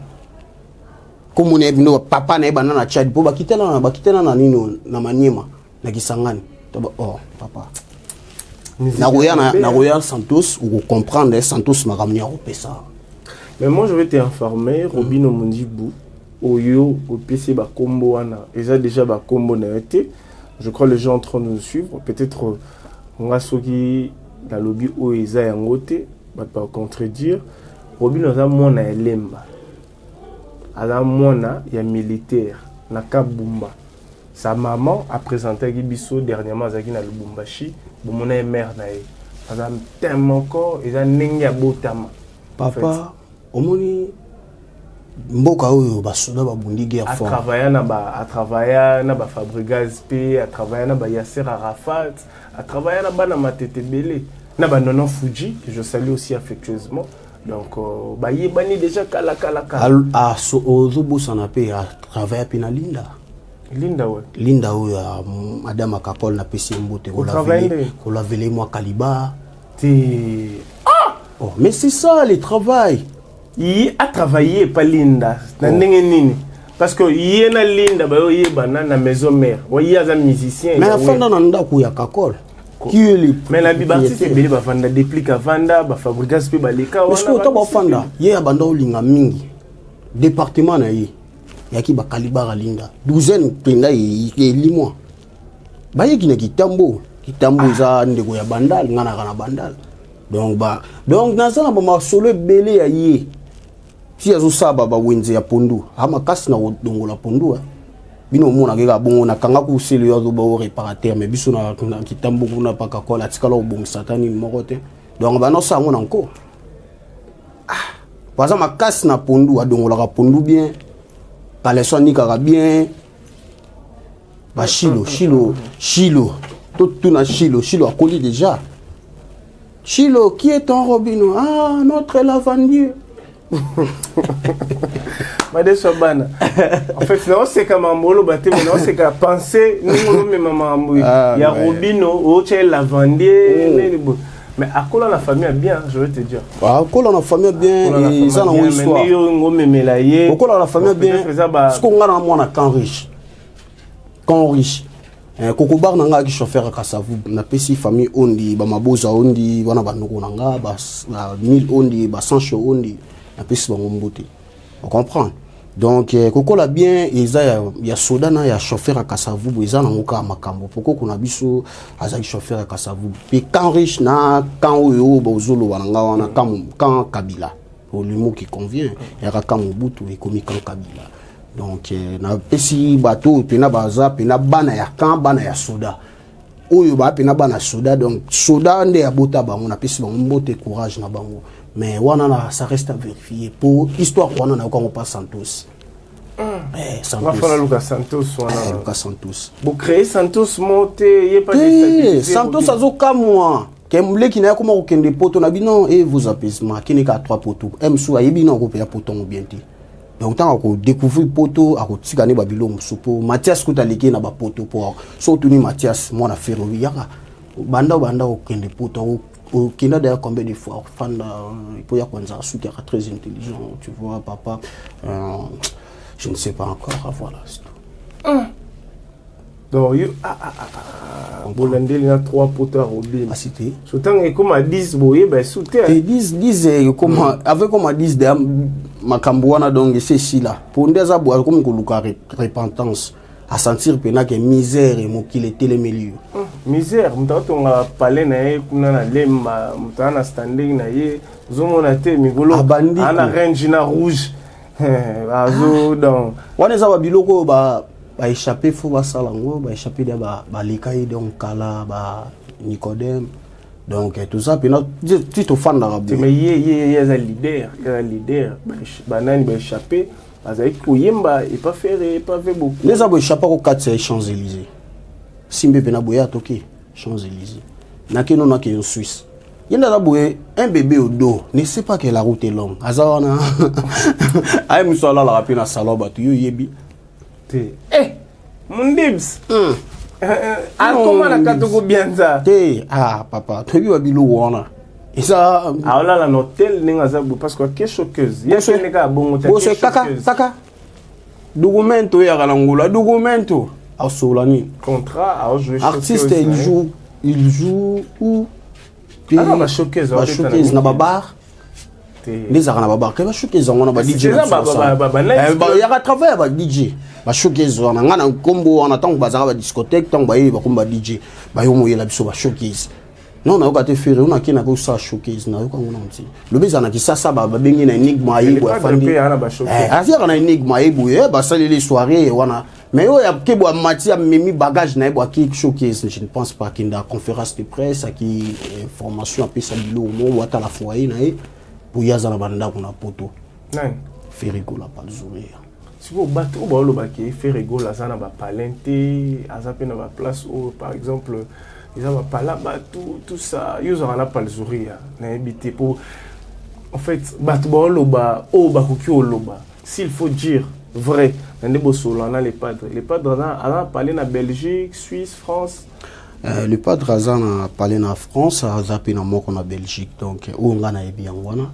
komona bino papa na ebana na Tchad po bakitela na nino na Maniema na Kisangani oh papa na Royal Santos ou comprendre Santos makamni a repesa. Mais moi je vais t'informer Robino Mondibou Oyo au PC ba combo wana eza déjà ba combo na été. Je crois les gens en train de nous suivre peut-être ngasoki na lobby o eza yangote ba pas contredire Robino za mona elemba ala mona ya militaire na Kabumba. Sa maman a présenté Gibiso dernièrement Zaki na Lubumbashi, bomona mère na ye. Ada tellement encore eza ninga botama. Papa, omoni mboka oyo basoda babundi guerre fort. A travailler na ba Fabregas P, a travailler na ba Yasser Arafat, a travailler na ba na Matete Belé, na ba Nono Fuji que je salue aussi affectueusement. Donc ba yebani déjà kala. A so ozobo sanape a travailler pina Linda oyo madame Kakol na PC mbote ko la vele moi Kaliba. Oh, mais c'est ça le travail. Il a travaillé pas Linda. Parce que il y a Linda ba yebana na maison mère. Il y a un musicien. Mais la fin dans ndako ya Kakol. Qui est le mais la bibarti c'est belé ba vanda déplique à vanda ba Fabregas pe ba leka wana. Parce que to ba fanda, ye abanda olinga mingi. Département na ye. Yaki ba Kaliba Linda. Douzaine penda ye limwa. Ba ye kina kitambo za ndeko ya bandal ngana kana bandal. Donc nazana ba masolo belé ya ye. Si azo saba ba wenze ya pondu, ama kasi na dongola pondu. Bino mona ke ka bongo na kanga ku sele yo ba réparateur mais biso na kitambo kuna pa ka kola tikala obong satani mokote. Donc ba no sa ngona nko. Par exemple makasi na pondu adongola ka pondu bien. Kaleso ni kaka bien. Ba Chilo. Tout na Chilo a collé déjà. Chilo, qui est ton Robino? Ah, notre lavandier. Madame Sobana. En fait, non, c'est comme un molo bâté, mais non, c'est qu'à penser, nous, mais maman, il y a Robino, autre lavandier. Mais à quoi la famille est bien, je vais te dire. À quoi la famille est bien, ils ont une histoire. À quoi la famille est bien, ce qu'on a dans moi, quand riche. Quand riche. Koko bar nanga ki chauffeur kasavu na pesi famille ondi ba maboza ondi wana banoko nanga ba 1000 ondi ba 100 cho ondi na pesi ba ngombote. On comprend. Donc koko la bien eza ya soda na ya chauffeur kasavu eza na ngoka makambo poko kuna biso azaki chauffeur kasavu pe quand riche na quand oyo bozolo wananga wana quand Kabila au limo qui convient ya quand Mobutu et comme quand Kabila. Donc na pesi bateau pena baza pena bana ya kan bana ya soda oyo ba pena bana soda donc soda nde ya bota bango na pesi bango mbote courage na bango mais wana na ça reste à vérifier pour histoire wana na ko pas Santos Santos va Lucas Santos wana Lucas Santos bo créer Santos monte y pas de Santos azoka moi kemble ki na ko mo kende poto na bino et vous apaisement ki ne ka 3 poteaux emsu ayebi na ko pe ya poto bien te. Donc tant qu'on découvre poto à kotikane babilo musupo Mathias kutaliki na ba poto pour surtout Mathias moi na ferrovia banda au kende poto au kina d'ailleurs combien de fois fanda pour ya kwanza suki très intelligent tu vois papa je ne sais pas encore voilà c'est tout. Donc Bolande il y a 3 poteaux à Robin. Ah c'était. Surtout et comme à 10 boye ben souté. 10 comme avec comme à 10 de makambo wana donc c'est si là. Pour ndeza boire comme ko luka repentance à sentir pena que misère et mokile tele milieu. Misère, mutato nga parler na ye kuna na lemba, mutana standing na ye, zomona te migolo ana range na rouge. Azo donc. Wana za biloko ba échappé faut ba salango ba échappé de ba lekai donc kala ba Nicodème donc tout ça puis notre tu te fan d'arabe mais il un leader ba nani ba échappé azaki koyemba et pas faire beaucoup les abo échappé au 4 Champs-Élysées simbe pena boya toki Champs-Élysées na keno na ke en Suisse yenda la boye un bébé au dos ne sait pas que la route est longue azawana ay musala la rapina saloba tu yebi mon dibs comment la katoko bien ça papa tu as vu bilo wana Et ça ah là là l'hôtel n'engazabo parce que qu'est choqueuse il y a des gars bon bon c'est kaka documento ya kalangula documento a solani contrat à jouer artiste il joue où ah non ma choqueuse na babar les arana babar que ba choqueuse on a ba DJ ya ka travailler ba DJ ba choqueuse on a ngana combo on attend ba za ba discothèque tant ba ba komba DJ ba yo moyela biso ba choqueuse non na okate faire on a kina ko sa showcase na ko ngona nti le bezana ki sasa ba bengi na enigma yebo afandi azia na enigma yebo ba sali les soirées wana mais yo ya kebo mati ya memi bagage na yebo ki showcase je ne pense pas qu'il y a conférence de presse qui information après ça bilo mo wata la foyer na e pour yaza na banda kuna poto nan Ferrigo la pas sourire si vous battez au bolo ba ki Ferrigo la zana ba palente azape na ba place où par exemple ils ont pas là tout ça ils ont pas le sourire n'habité pour en fait batbo loba o ba kokio loba s'il faut dire vrai ndé bosolo on a les padres a parlé na Belgique Suisse France le padre Azan a parlé na France a zappé na moko na Belgique donc o ngana ebi ngwana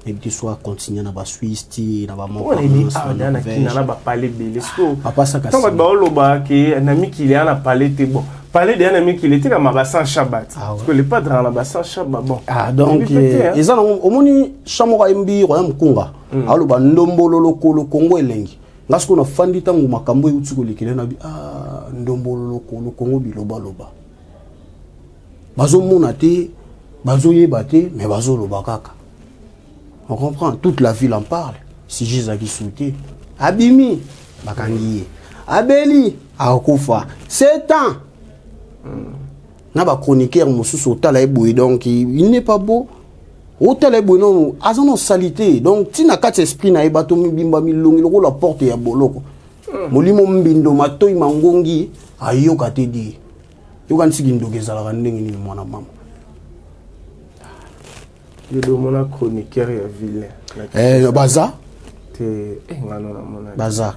et puis soit continuer na ba Suisse ti na ba moko na kina na ba parler belesco papa ça quand ba loba ke un ami qui a parlé te bon parler d'un ami qui était dans ma bassin Shabbat parce que les padres dans la bassin Shabbat bon donc ils ont au moni chamora mbi royam kunga alo ba ndombolo lokolo Kongo elengi ngasko na fandi tangu makambo yutsiko likile na bi ndombolo lokolo Kongo biloba loba bazo mona te bazo yeba te mais bazo loba kaka on comprend toute la ville en parle si Jésus qui souté abimi bakangi abeli akofa 7 ans na ba chroniqueur mosusu otala eboy donc il n'est pas beau otala eboy non azano salité donc tina kat esprit na ebato mibimba milongi loko la porte ya boloko molimo mbindo matoi mangongi ayoka te di yoka nsiki ndogeza la ndenge ni mwana mama le mona chroniqueur ya ville baza te ngano na mona baza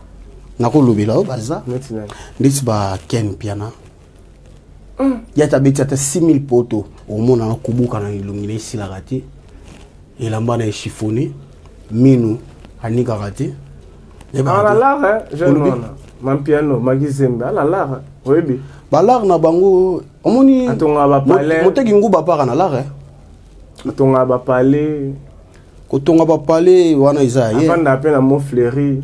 nako lobela baza nditi ba ken piana yata betata 6000 poto au monde na kubuka na ilumine sila kati elamba na chiffoné minu anika kati ala la je non mam piano magizembe ala la webi balar na bango omoni atonga ba palais moteki nguba para na la atonga ba palais kotonga ba palais wana isa ye avant d'appel à Montfleury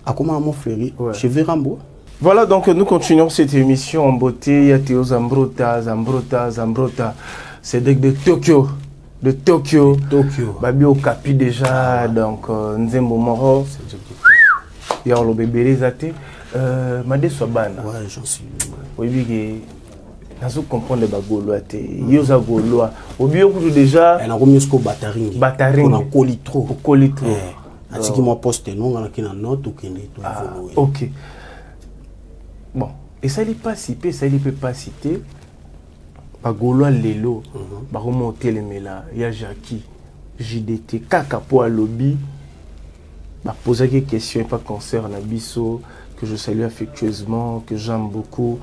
akoma Montfleury chez Verambo. Voilà, donc nous continuons cette émission en beauté. Il y a Théo Zambrota. C'est de Tokyo. De Tokyo. Babi au Capi déjà. Donc, Nzembo Moro. Il y a le bébé les athées. Made Swabana. Ouais, j'en suis. Oui, nazo comprendre ba goloa te yoza goloa obio kutu déjà na komiesko bataringi na kolitro atiki mo poste non na kina note ou kende to évoluer. OK. Bon, et ça il pas cité, ça il peut pas citer. Ba goloa lelo ba remonter les mela, il y a Jackie, JDT, kaka po lobby. Ba poser des questions et pas concert na biso que je salue affectueusement, que j'aime beaucoup.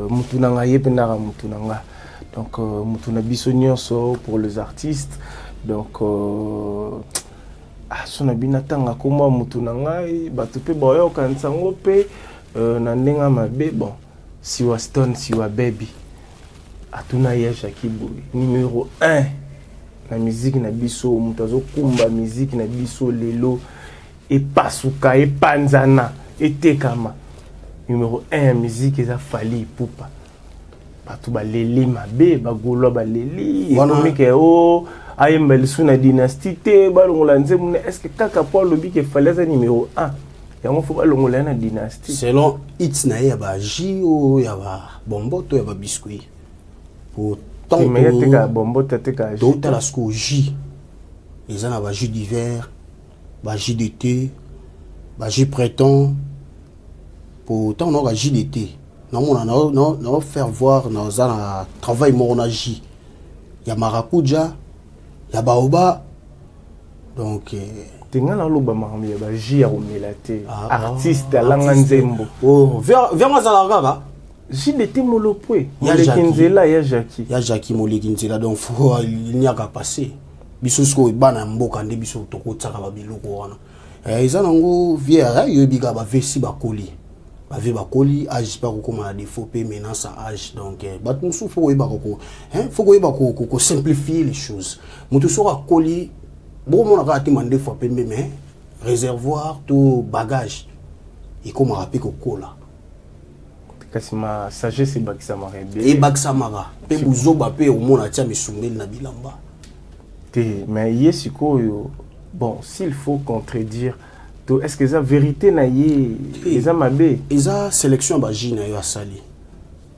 Mutunanga yepenara mutunanga donc mutuna biso nyonso pour les artistes donc sona binatanga koma mutunanga bato pe boyo kansango pe na ndenga mabe bon siwa stone siwa baby atuna ya Jakibo numéro 1 na musique na biso mutazo kumba musique na biso lelo et pasuka et panzana et tekama numéro 1 musique eza fali pupa batu baleli mabe bagolo baleli ekomike o ayembeli suna dynastie te balongola nzemune est-ce que kaka po lobi ke fali eza numéro 1 yango fo balongola na dynastie selon hits na ya ba jio ya ba bomboto ya ba biscuit pour tant que teka bomboto teka tout à la sco J eza na ba jus d'hiver ba jus d'été ba jus printemps pour tant on a JDT non faire voir nos un travail moronagi il y a maracuja il y a baoba donc tingana loba makambi ya baji ya omelate artiste alanga nzembo vers mazalaka JDT Molopwe. Il y a Molekinzela, il y a Jackie. Il y a Jackie Molekinzela, donc il n'y a qu'à passer. Biso sko bana mboka nde biso toko tsaka ba biloko wana. Eza nango viera yo biga ba vesi ba koli. Ba ve ba koli age pas ko na défaut pe menace à âge donc bat musu faut yeba ko faut ko yeba ko simplifier les choses. Mutu so ka koli bon mon ka ti mande fois pe mais réservoir tout bagage. Et comme rappeler ko kola. Kasi ma sagesse bakisa marebe. Et bakisa mara pe buzo ba pe au mona tia misungeli na bilamba. Mais yesiko yo bon s'il faut contredire to est-ce que ça vérité na yé eza mabe eza sélection ba jina yo asali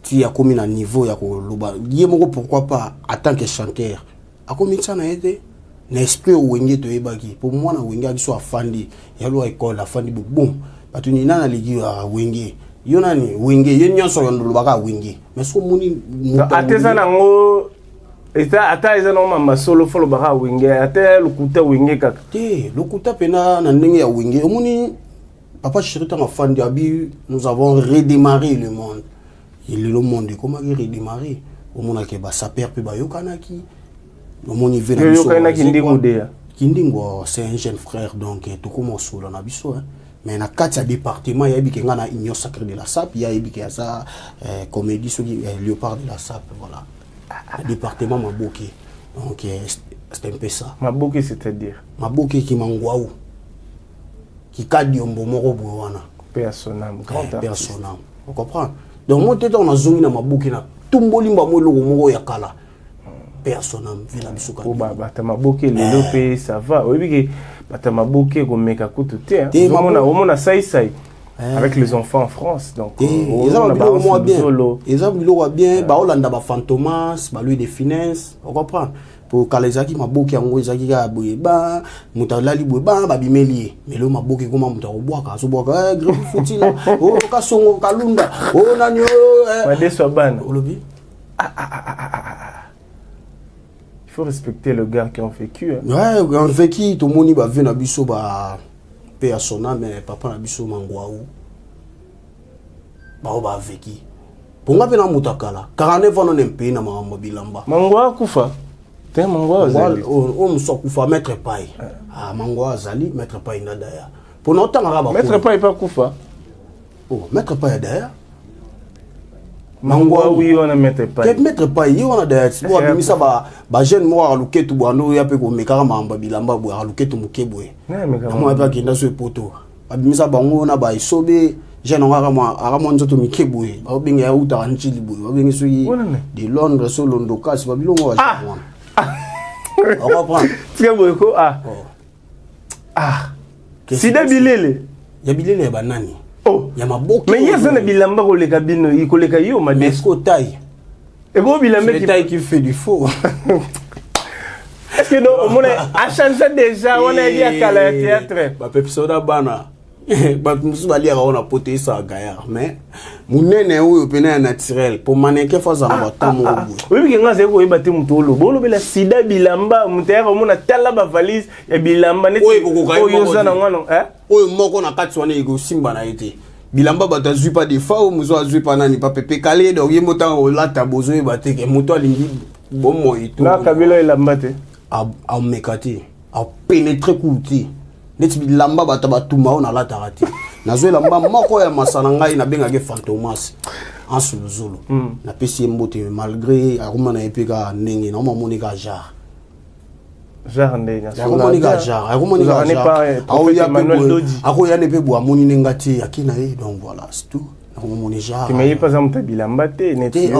tu a commis na niveau ya ko loba yé moko pourquoi pas en tant que chanteur a commis ça na été na esprit wenge to ebaki pour moi na wenge aki so afandi ya lo école afandi boum batu ni nana ligi ya wenge yo nani wenge ye nyonso yo lobaka wenge mais so moni ateza nango eta ata eza no mama solo folo baka wenge ata lukuta wenge kaka te lukuta pena na ndenge ya wenge omoni papa chirita ma fandi abi nous avons redémarré le monde le monde comment redémarrer omona ke ba saper pe ba yokanaki omoni vena biso yokanaki ndingo deya kindingo c'est un jeune frère donc tout comme solo na biso mais na kati ya département ya biki ngana union sacrée de la SAP ya biki ya ça comédie soki léopard de la SAP voilà. Le département Maboké. Donc c'est un peu ça. Maboké c'est-à-dire Maboké qui mangwaou. Qui kadi ombo moko bowana. Personnam, grand personnam. On comprend. Donc moi tete on a zongi na Maboké na tumboli mba mo loko moko ya kala. Personnam vila bisuka. Ko ba ta Maboké lelo pe ça va. Oyebi ke bata Maboké ko meka kutu te. On a sai avec les enfants en France donc ils ont bien ba Olanda ba Fantomas ba Louis de Finesse on comprend pour kalezaki maboki yango ezaki ka boye ba mutalali boye ba ba bimeli mais le maboki comment muta obwaka so bwaka grand footila o ka songo kalunda o nani ba deso bana olobi il faut respecter le gars qui ont vécu ouais on vécu tout moni ba vena biso ba pe à son âme mais papa na biso mangwaou ba ba veki ponga pe na mutakala 49 ans on pays na mama bilamba mangwa kufa te mangwa azali o muso kufa maître pai mangwa azali maître pai na daya pour notre temps ba maître pai pas kufa oh maître pai daya mangwa oui on a maître pai maître pai on a daya bo bimisa ba jeune mo aluketu bwano ya pe ko mekara mamba bilamba bo aluketu mukebwe na mekara mo ba kinda so poto abimisa bango na ba isobe jeune on nzoto mikebwe ba binga ya uta anchili boy ba binga soyi de Londres so londokas ba bilongo wa Japon on reprend tiens boyko sida bilele ya bilele ya banani ya maboki mais yesa na bilamba ko leka bino ikoleka yo ma desko taille et go bilamba qui taille qui fait du faux est-ce que donc on a changé déjà on a dit à Kala théâtre ba pepsoda bana ba musu bali ya ona pote ça gaya mais munene oyo pena naturel pour maneke fa za ba tamo oui bi nga zeko yebate mutolo bolo bela sida bilamba mutera mona tala ba valise ya bilamba net oyo zana ngano oyo moko na kati wana ego simba na ete bilamba bata zui pas de fa o muzo azui pa nani pa pepe kale donc yemo tango lata bozo yebate ke muto alingi bomo itu na kabila elambate a mekati a pénétrer kouti neti bilamba bata batuma ona lata rati nazo lamba moko ya masana ngai na benga ke Fantomas en suluzulu na pesi mbote malgré aruma na epeka ndenge na moni ka jar ndenge aruma ni ka jar ako ya ne pe bo amoni ngati akina donc voilà c'est tout moni jar mais pas am tabilamba te neti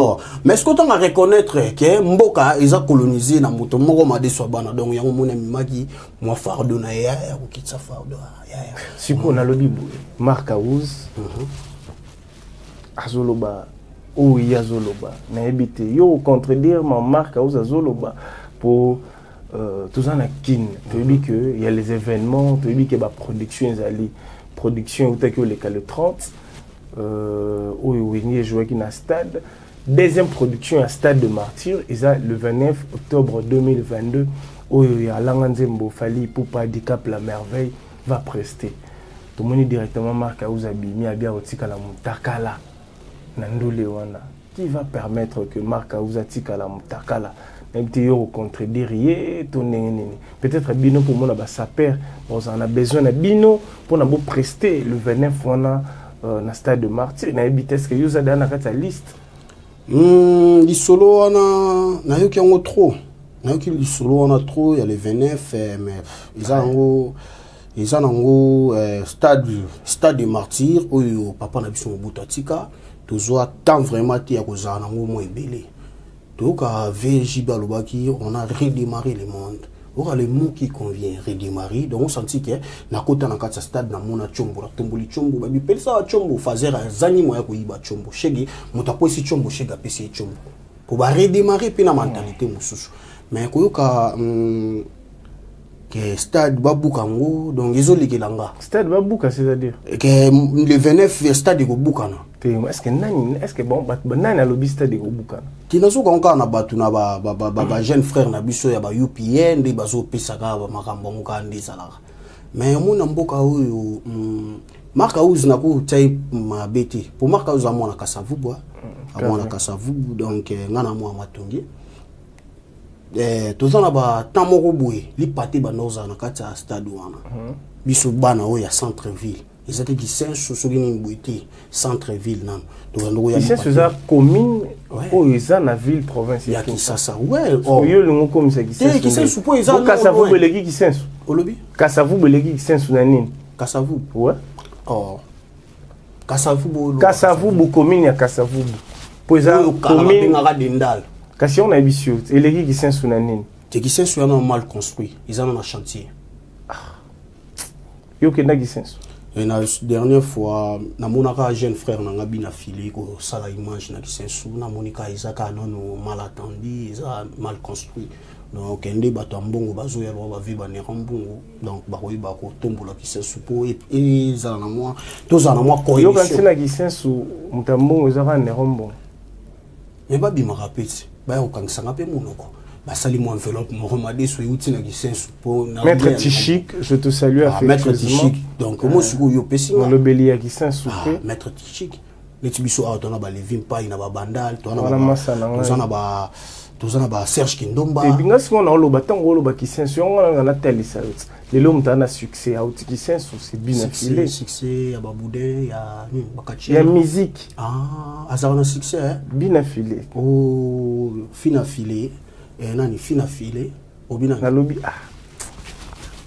mais est-ce que tu vas reconnaître que mboka ils colonisé na moto moko ma de bana donc yango mona mimaki moi fardo na ya ko kitsa fardo ya siko na lobi Mark House azoloba ou yazoloba na ebité yo contredire ma Mark House azoloba pour tout ça na kin tu dis que il y a les événements tu dis que ba production ezali production ou que le 30 oyo wengi joué qui na stade deuxième production à stade de Martyr le 29 octobre 2022 oyo ya Langanzembo Fali Poupa Handicap la merveille va prester tout le monde directement Mark House abimi abia otika la mutakala Nandule wana qui va permettre que Marc Aouzatika la mutakala au contredire peut-être bino pour moi sa père on a besoin de bino pour nous prester le 29 wana na stade de Martyr na vitesse que yo za dans la liste li solo wana na yo ki ngo trop na yo ki li solo wana trop il y a les 29 mais ils ont stade de Martyr où papa na biso butatika toujours tant vraiment ti ya kozana ngo mo ebele donc à VJB Alobaki on a redémarré le monde on a le mot qui convient redémarrer donc on sentit que na kota na kata stade na mona chombo la tomboli chombo ba bipel ça chombo fazer azangi moya ko yiba chombo shege mutapo si chombo shega pesi chombo pour ba redémarrer pe na mentalité mususu mais koyoka que stade babukango donc ezolikelanga stade babuka c'est-à-dire que le 29 stade ko bukana est-ce que bon nani alobi stade ko bukana kinazo konka na batu na ba jeune frère na biso ya ba UPN de bazo pesaka ba makambo ngoka ndizala mais mona mboka oyo Marc Aouz na ko tsayi mabeti pour Marc Aouz amona kasavubu amona kasavubu donc ngana mo matongi tozana ba tamoko boye li pate ba noza na kati ya stade wana biso bana oyo ya centre ville ezate ki senso soki ni boite centre ville nan to ya c'est commune oyo eza na ville province ya Kisasa ouais yo lingo comme ça ki senso po eza Kasavubu eleki ki senso olobi Kasavubu eleki ki senso na nini Kasavubu ouais Kasavubu commune ya Kasavubu po eza commune ngaka dendal kasi on a bisio eleki ki senso na nini te ki senso yana mal construit ils en ont un chantier yo kenda ki senso. Et la dernière fois, na monaka jeune frère na ngabi na filé ko sala image na kisensu na monika izaka non mal attendu, isa mal construit. Donc ende bato mbongo bazo ya lwa ba vi ba ne rambongo. Donc ba ko iba ko tombola kisensu po et za na moi toza na moi ko yo kanti na kisensu mutambongo izaka ne rambongo. Mais ba bima rapeti ba yo kansanga pe monoko. Basali mon enveloppe mon remadé sur outil qui sensu pour Maître Tichik, je te salue Maître Tichik. Donc moi je suis yo pesi le bélier qui sensu Maître Tichik. Les tibiso a tona ba levin pa ina ba bandal tona ba tozana ba Serge Kindomba. Et binga si on a lo batango lo ba ki sensu on a tali ça. Les l'homme tana succès a outil qui sensu c'est bien affilé. Succès ya ba boudin ya bakachi. Ya musique. Azana succès bien affilé. Oh fin affilé. Et nani fina filé obina na lobby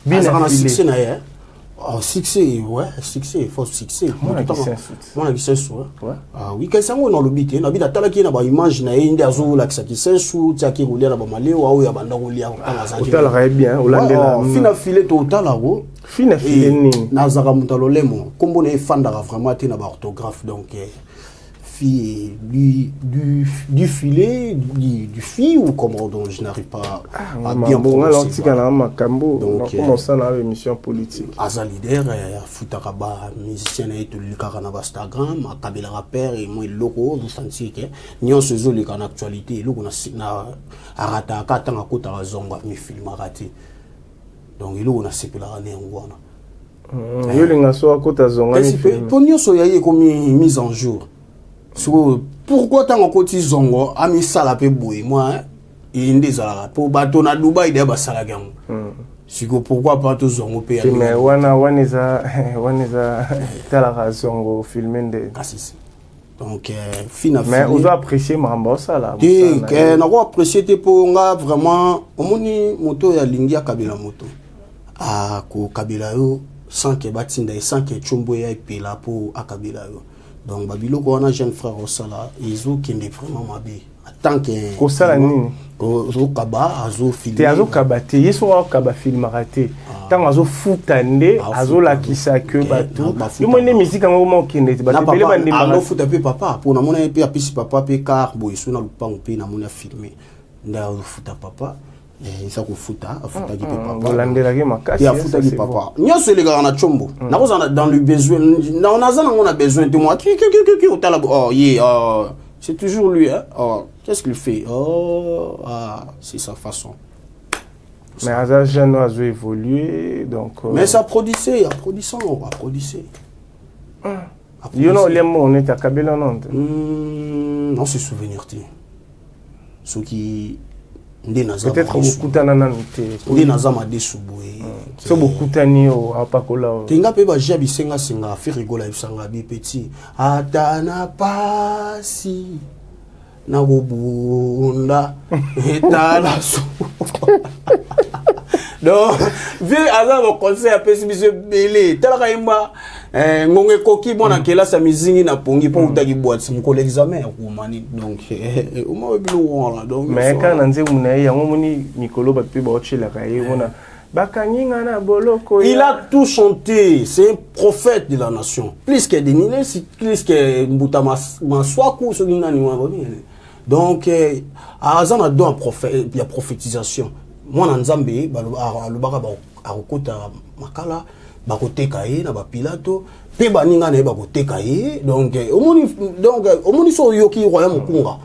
bien affilé succès na ya succès ouais succès faut succès moi qui sensu oui quand ça on lobby te na bida tala ki na ba image na indi azo la ki sensu tiaki rouler na ba maleo au ya banda rouler en za tala ra bien olandela fina filé to tala go fina filé ni na zaka mutalo lemo kombo na fanda vraiment te na ba orthographe donc du filet, du fil ou comment donc je n'arrive pas à bien prononcer. Donc comment ça dans l'émission politique. Aza leader, Futaraba musicien et tout le cas na Instagram, Kabila rappeur et moi logo vous sentez que ni on se joue les en actualité, logo na arata kata na kota zonga mi film raté. Donc il on a sepela né ngwana. Yo linga so kota zonga mi film. Ponyo so yaye comme mise en jour. Pourquoi tant qu'on côté zongo ami sala pe boy moi inde zala pour bateau na Dubaï de ba sala gango siko pourquoi pas to zongo pe mais wana za tala zongo filmer de kasisi donc fina mais on doit apprécier mambo sala que na ko apprécier te pour nga vraiment omoni moto ya lingia kabila moto ko kabila yo sans que batinda et sans que chombo ya epela pour akabila yo. Donc babilo ko na jeune frère osala izo kende vraiment mabe tant que ko sala nini ko kaba azo filmer te azo kabate yeso wa kaba film raté tant azo futande azo la kisa que bato yo mone musique ngo mo kende te ba tele bande ma futa pe papa pour na mona pe apisi papa pe car boy so na lupango pe na mona filmer nda azo futa papa ça ko futa afuta ki papa olandela ke makasi ya futa ki papa nyoso le gars na chombo na ko dans le besoin na on a besoin de moi qui otala c'est toujours lui hein qu'est-ce qu'il fait c'est sa façon mais Aza jeune a évolué donc mais ça produisait Yo non les mots on est à Kabila non. Non c'est souvenir ti. Ce qui peut-être beaucoup tananante. Ndé nazama desubué. So beaucoup tani o apakola. Tenga pe ba jabi senga fait rigola ibsanga bi petit. Atana pasi. Na bubunda etala so. Donc, vu à mon conseil à Pessimisme Belé, tel qu'aimba, mon écoquille, mon akela, sa musique n'a pongi pour ou tagi boîte, c'est mon collègue examen, ou mani, donc, au moins, donc. Mais quand on dit, on a eu un moment, Nicolo, bah, puis, bah, la caille, on a. Il a tout chanté, c'est un prophète de la nation. Plus que Denile, plus que Mbouta Maswaku, ce qui n'a ni donc, à Azan a deux un prophète, il y a prophétisation. Moi, en Zambie, le baga a rekota makala, bakote kaye, na bapilato, pe baninga na bakote kaye, donc, au moni so yoki royaume kunga.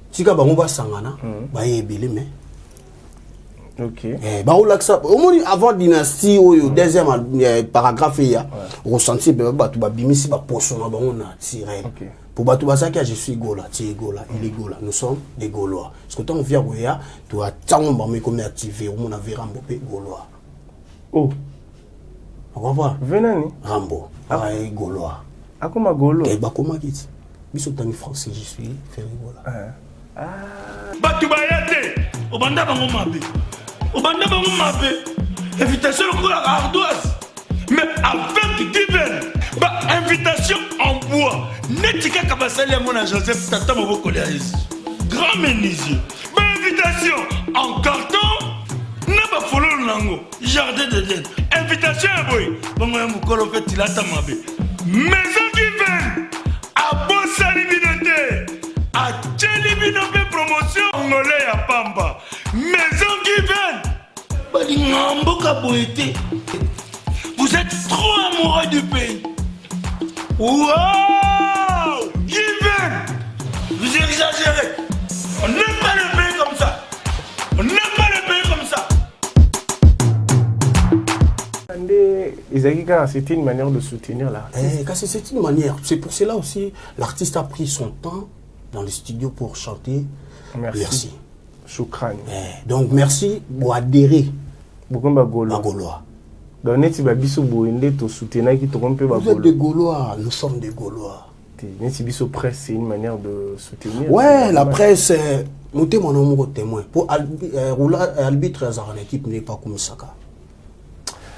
Tika bango ba sangana, ba yebele mais. Ok. Bah au moins avant dynastie au deuxième paragraphe il y a ressenti batu ba bimisi ba poson na bango na tiré. Pour batu basaki je suis Gola, tu es Gola, il est Gola. Nous sommes des Gaulois. Parce que tant vient Goya, tu as tant ba me comme activé, on a vu Rambo pe Gaulois. Oh. On comprend? Venani Rambo, ah Gaulois. Ah comment Gaulois? Eh bah comment dit? Biso tangi français je suis Ferry Gola. Ah. Batu bayate, obanda bango mabe. Obanda bango mabe. Invitation au la ardoise. Mais avec divers, bah invitation en bois. Netika kabasali à mon Joseph Tata Moboko Léaïs. Grand menuisier. Bah invitation en carton. N'a pas follow nango. Jardin de l'aide. Invitation à boy. Bon moi mukolo fait tilata mabe. Maison divers. À Bossa Libinoté. À Tchelibinoté promotion. Angolais à Pamba. Maison divers. Bah l'ingambo kaboité. Vous êtes trop amoureux du pays. Wow! Given! Vous exagérez. On n'aime pas le pays comme ça. On n'aime pas le pays comme ça. C'était une manière de soutenir l'artiste. C'est une manière. C'est pour cela aussi l'artiste a pris son temps dans le studio pour chanter. Merci. Choukran. Donc merci pour adhérer à Gaulois. Vous êtes des Gaulois, nous sommes des Gaulois. Presse, c'est une manière de soutenir. Ouais, la presse, nous témoignons témoin. Pour arbitre à l'équipe n'est pas comme ça.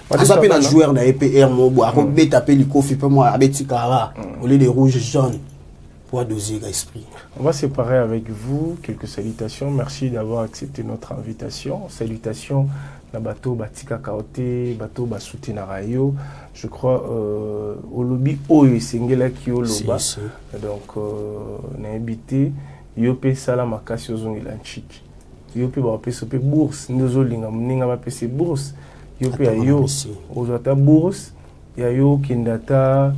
Vous avez un joueur dans l'EPR, vous tapé le coffre, moi, avec Tikara, au lieu de rouge jaune, pour doser l'esprit. On va séparer avec vous quelques salutations. Merci d'avoir accepté notre invitation. Salutations. Na bateau batika kaote bateau basouté na rayo je crois au lobby oyo sengela ki oloba donc na habité yope sala makasi ozongela nchiki yope ba pesa pe bourse ndozo linga mninga ba pesa bourse yope ayo ozata bourse ya yo kindata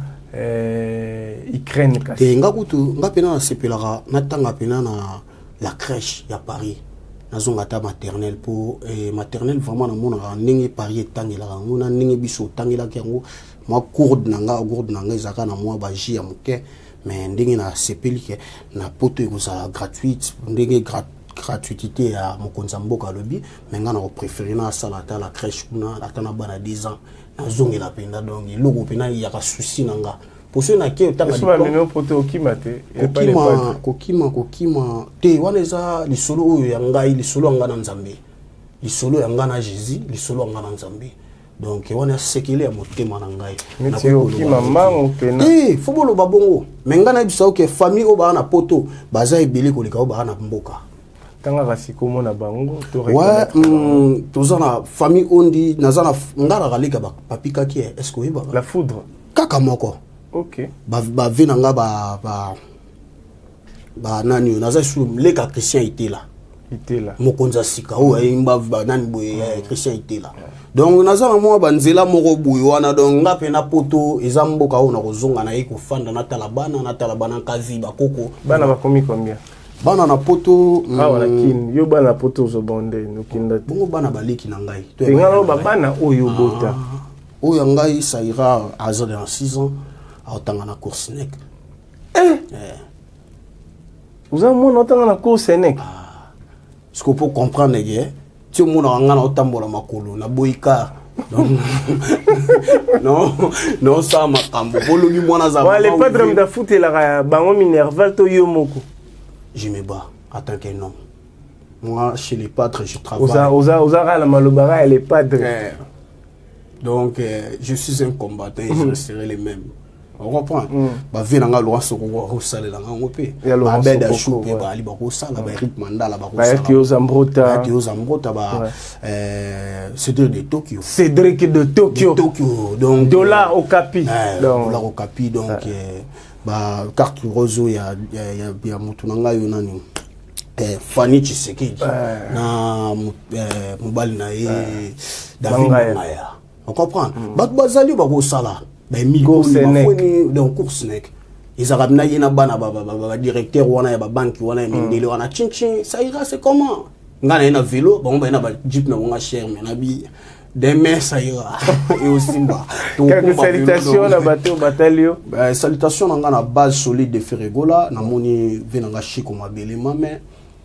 Ukraine kasi ngakutu ngapena na sepelaka natanga pena na la crèche ya Paris. Nazongata maternelle pour maternelle vraiment na mona ndenge Paris tangela ngona ndenge biso tangela kiango ma gourde nanga ezaka na moi ba ji ya muke mais ndenge na sepelike na poto ekozala gratuite ndenge gratuité ya mokonza mboka lobi mais nga na préférer na salata la crèche kuna atana bana 10 ans nazongela penda donc iloko pena ya ka souci nanga. Pour ceux qui ont kokima te waneza li solo oyo ya ngai li solo ngana nzambe li solo ya ngana Jésus li solo ngana nzambe donc wana sekele ya motema na ngai na kokima mango pena fobolo babongo mais ngana bisa ke famille o ba na poto baza ebele koleka o ba na mboka tanga kasiko mona bango to ouais tozana famille ondi nazana ngara galeka ba papika ki est-ce que ba la foudre kaka moko. Ok. Ba venanga ba nani naza sur les chrétiens étaient là. Mokonza sika o imba ba nani boye chrétien était là. Donc naza na moi banzela moko boye wana donc ngape na poto ezamboka o na kozonga na yiko fanda na talabana kazi ba koko. Bana ba komi combien? Bana na poto wala kin yo bana poto zo bonde no kinda. Bongo bana baleki na ngai. Ngalo ba bana oyo bota. Oyo ngai ça ira à 6 ans. aotanga na course nek. Vous avez mon autant na course nek. Ce qu'on peut comprendre que tu mon nga na otambola makolo na boika. Non ça makambo bologi mwana za. Ouais, les padres de foot et la bango Minerval to yo moko. Je me bats en tant qu'un homme. Moi, chez les padres, je travaille. Oza la malobara et les padres. Donc, je suis un combattant et je resterai les mêmes. On comprend. Bah, vient dans la loi sur le salé dans la ngopé. Bah, beda chou, bah, ali bah, sala, bah, rythme mandala, bah, sala. Bah, Théo Zambrota. Théo Zambrota, bah, Cédric de Tokyo. Cédric de Tokyo. Tokyo. Donc, dollar au capi. Dollar au capi. Donc, bah, carte roseau, il y a Moutounanga, Yonani. Fanny Tshisekedi na mobali na ye David Maya. On comprend. Bato bazali ba ko sala. Ba migo mafoni dans course nek. Ils arabent na yena bana ba directeur wana ya ba banki wana mindele wana chinchi. Ça ira c'est comment? Ngana na vélo, bon ba na ba jeep na nga cher mais na bi demain ça ira. Et aussi bas. Quelques salutations na bateau batalio. Salutations na ngana base solide de Ferregola na moni venanga chiko mabelema mais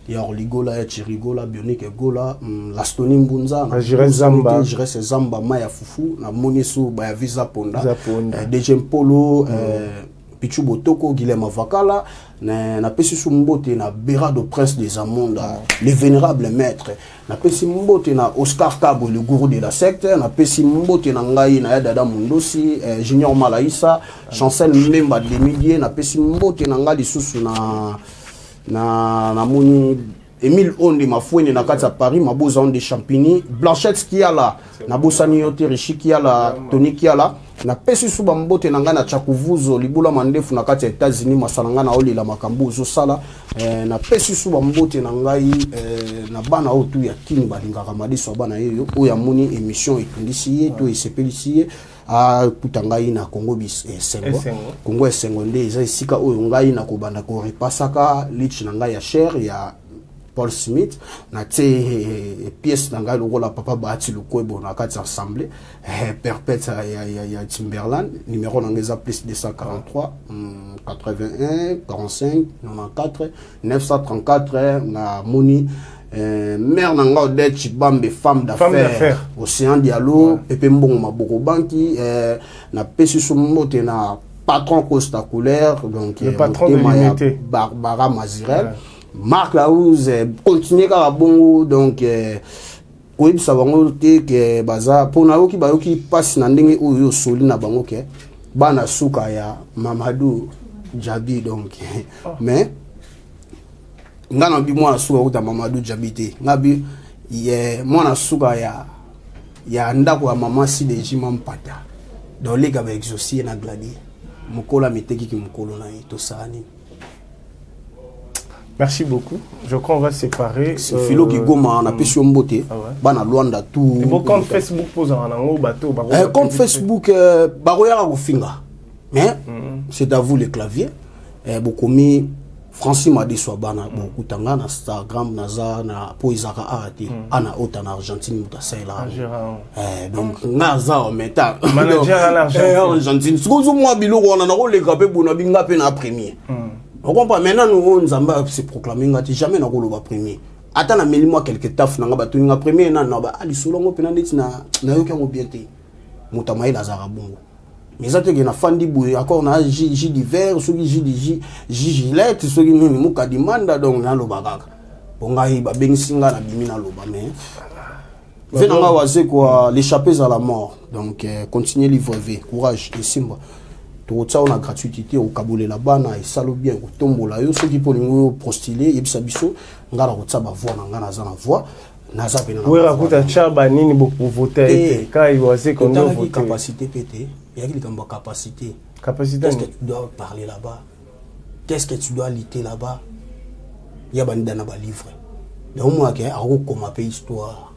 il y a Orligola, Chirigola, Bionique Gola, Lastoni Mbunza, Jires Zamba, Maya Fufu, na Monisu, Baya Visa Ponda, Dejem Polo, Pichu Botoko, Guilhem Avakala, na Pessi Sumbote, na Berado Prince des Amonda, les vénérables maîtres, na Pessi Mbote, na Oscar Kabo, le gourou de la secte, na Pessi Mbote, na Ngai, na Yadada Mundosi, Junior Malaïsa, Chancel Memba de Lemidier, na Pessi Mbote, na Ngai Susu, na moni Emile Onde mafouine na kati ya Paris maboza Onde Champigny Blanchette qui a là na bosani yote Richi qui a là Tony qui a là na pesi suba mbote na ngana chakuvuzo libula mandefu na kati ya États-Unis masalanga na oli la makambo zo sala na pesi suba mbote na ngai na bana otu ya kini balingaka madiso bana yeyo oya moni émission etundisi ye to esepelisi ye a kutangai na Congo bis Sengo Congo Sengo nde eza esika oyo ngai na kobanda ko repasaka lich na ngai ya cher ya Paul Smith na te pièce na ngai lokola papa Bahati Lukwebo na kati ensemble perpète ya Timberland numéro na ngeza plus 243 81 45 94 934 na moni mère nanga Odette Chibambe femme d'affaires Océan Diallo Pepe Mbongo Maboko Banki na pesi sumote na patron Costa Couleur donc le patron de l'unité Barbara Mazirel Marc Laouz continue à bongo donc oui ça va monter que baza pour na oki ba oki passe na ndenge oyo soli na bango ke bana suka ya Mamadou Djabi donc mais ngana bi mwana suka kuta Mamadou Djabi te ngabi ye mwana suka ya ndako ya mama si de jima mpata donc les gars ba exaucer na gladi mukola miteki ki mukolo na to sani. Merci beaucoup. Je crois qu'on va se séparer. C'est Philo qui goma na pesi mbote. Bana Luanda tout. Vos compte Facebook pose en ango bateau. Compte Facebook baroya ko finga. Mais c'est à vous les claviers. Beaucoup mis Francis m'a dit soit bana beaucoup tanga na Instagram naza na poizaka ati ana ota na Argentine mutasela. Donc naza en meta. Manager en Argentine. Ce que moi biloko on a na le gapé bona binga pe na premier. On comprend maintenant nous Nzamba se proclamer ngati jamais na koloba premier. Ata na melimo quelques taf na ngaba tuninga premier na ba ali solongo pena ndeti na yoka ngo bienté. Mutamayi lazara bongo. Mais ça te na fandi boui encore na J d'hiver soki J gilette soki nini muka demanda donc na lobaka. Bonga ba bengisinga na bimi na loba mais venanga waze quoi l'échapper à la mort. Donc continuez livre V, courage et simba. Tout ça on a gratuité au Kaboulé là-bas na salo bien au tombola yo ceux qui pour nous postuler et bisa biso ngala ko tsaba voix na ngana za na voix na za pena. Oui raconta chaba nini pour voter quand il va se qu'on doit voter capacité pété il y a quelque capacité qu'est-ce que tu dois parler là-bas, qu'est-ce que tu dois liter là-bas, il y a banda na ba livre donc moi que a ko ma pays histoire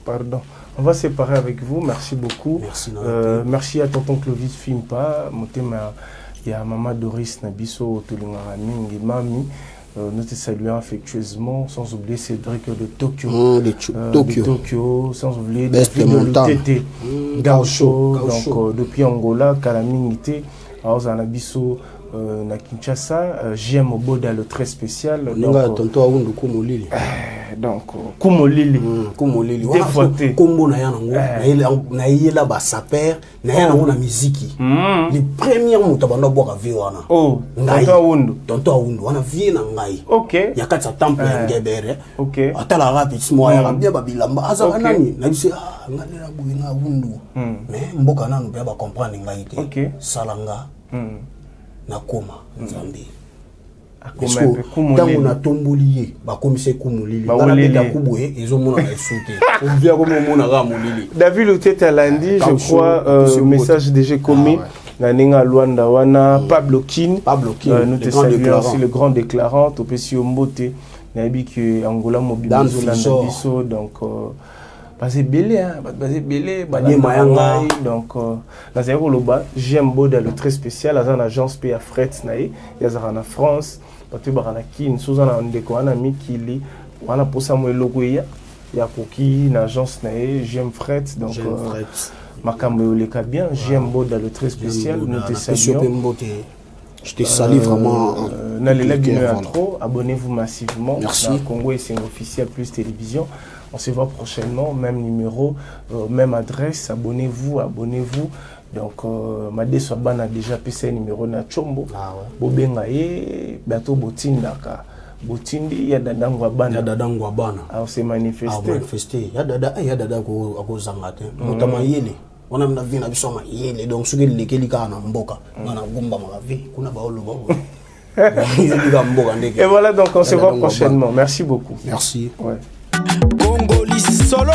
pardon. On va se séparer avec vous. Merci beaucoup. Merci à tonton Clovis Fimpa. Il y a maman Doris Nabiso Tulingara Mingi Mami. nous te saluons affectueusement, sans oublier Cédric de Tokyo. Tokyo, sans oublier David de l'UTT, Gaucho, donc depuis Angola, Kalamingité, Aozanabiso, na Kinshasa, JM Oboda, le très spécial. Donc, Kumolili. Kumolili. Dévoté. Kombo na yango. Na yela ba saper, na yango na muziki. Les premières moto banda boka vi wana. Oh, Tonto Awundu. Wana vie na ngai. OK. Ya kati sa temple ya Ngebere. OK. Atala rapide moya ya bien babilamba. Aza nani? Na bisi ngale na buina Awundu. Mais mboka nanu ba comprendre ngai te. OK. Salanga. Na koma Nzambi. Ntango na tomboli ye bakomise kumulili bana kubwe ezomona na esute ovia comme mona ga mulili David Lutete Alandi, je crois message déjà commis na ninga Luanda wana Pablo Kin nous te saluons aussi le grand déclarant Topesi Ombote na bi que Angola mobiliso na biso donc basé belé hein basé belé mayanga donc na zéro loba j'aime Boda le très spécial à une agence PA Fret nae yazana France tu barana kin suzana ndeko ana mikili wana posa mo logo ya koki na agence nae j'aime Fret donc makambo le ka bien j'aime Boda le très spécial nous te saluons. Je te salue vraiment. N'allez la bien trop, abonnez-vous massivement. Merci. Congo et c'est officiel plus télévision. On se voit prochainement, même numéro, même adresse. Abonnez-vous. Donc, Madé Soban a déjà passé un numéro na Chombo. Bobenga e, bientôt Botindaka. Botindi, Yadadangwa Bana. Yadadangwa Bana. Alors, c'est manifesté. Yadada ko zangate. Motama yele. On a vu na biso ma yele donc ce que les kelika na mboka na gomba ma vie kuna ba oloba. Et voilà, donc on se voit prochainement. Merci beaucoup. Merci. Ouais. Congolais solo.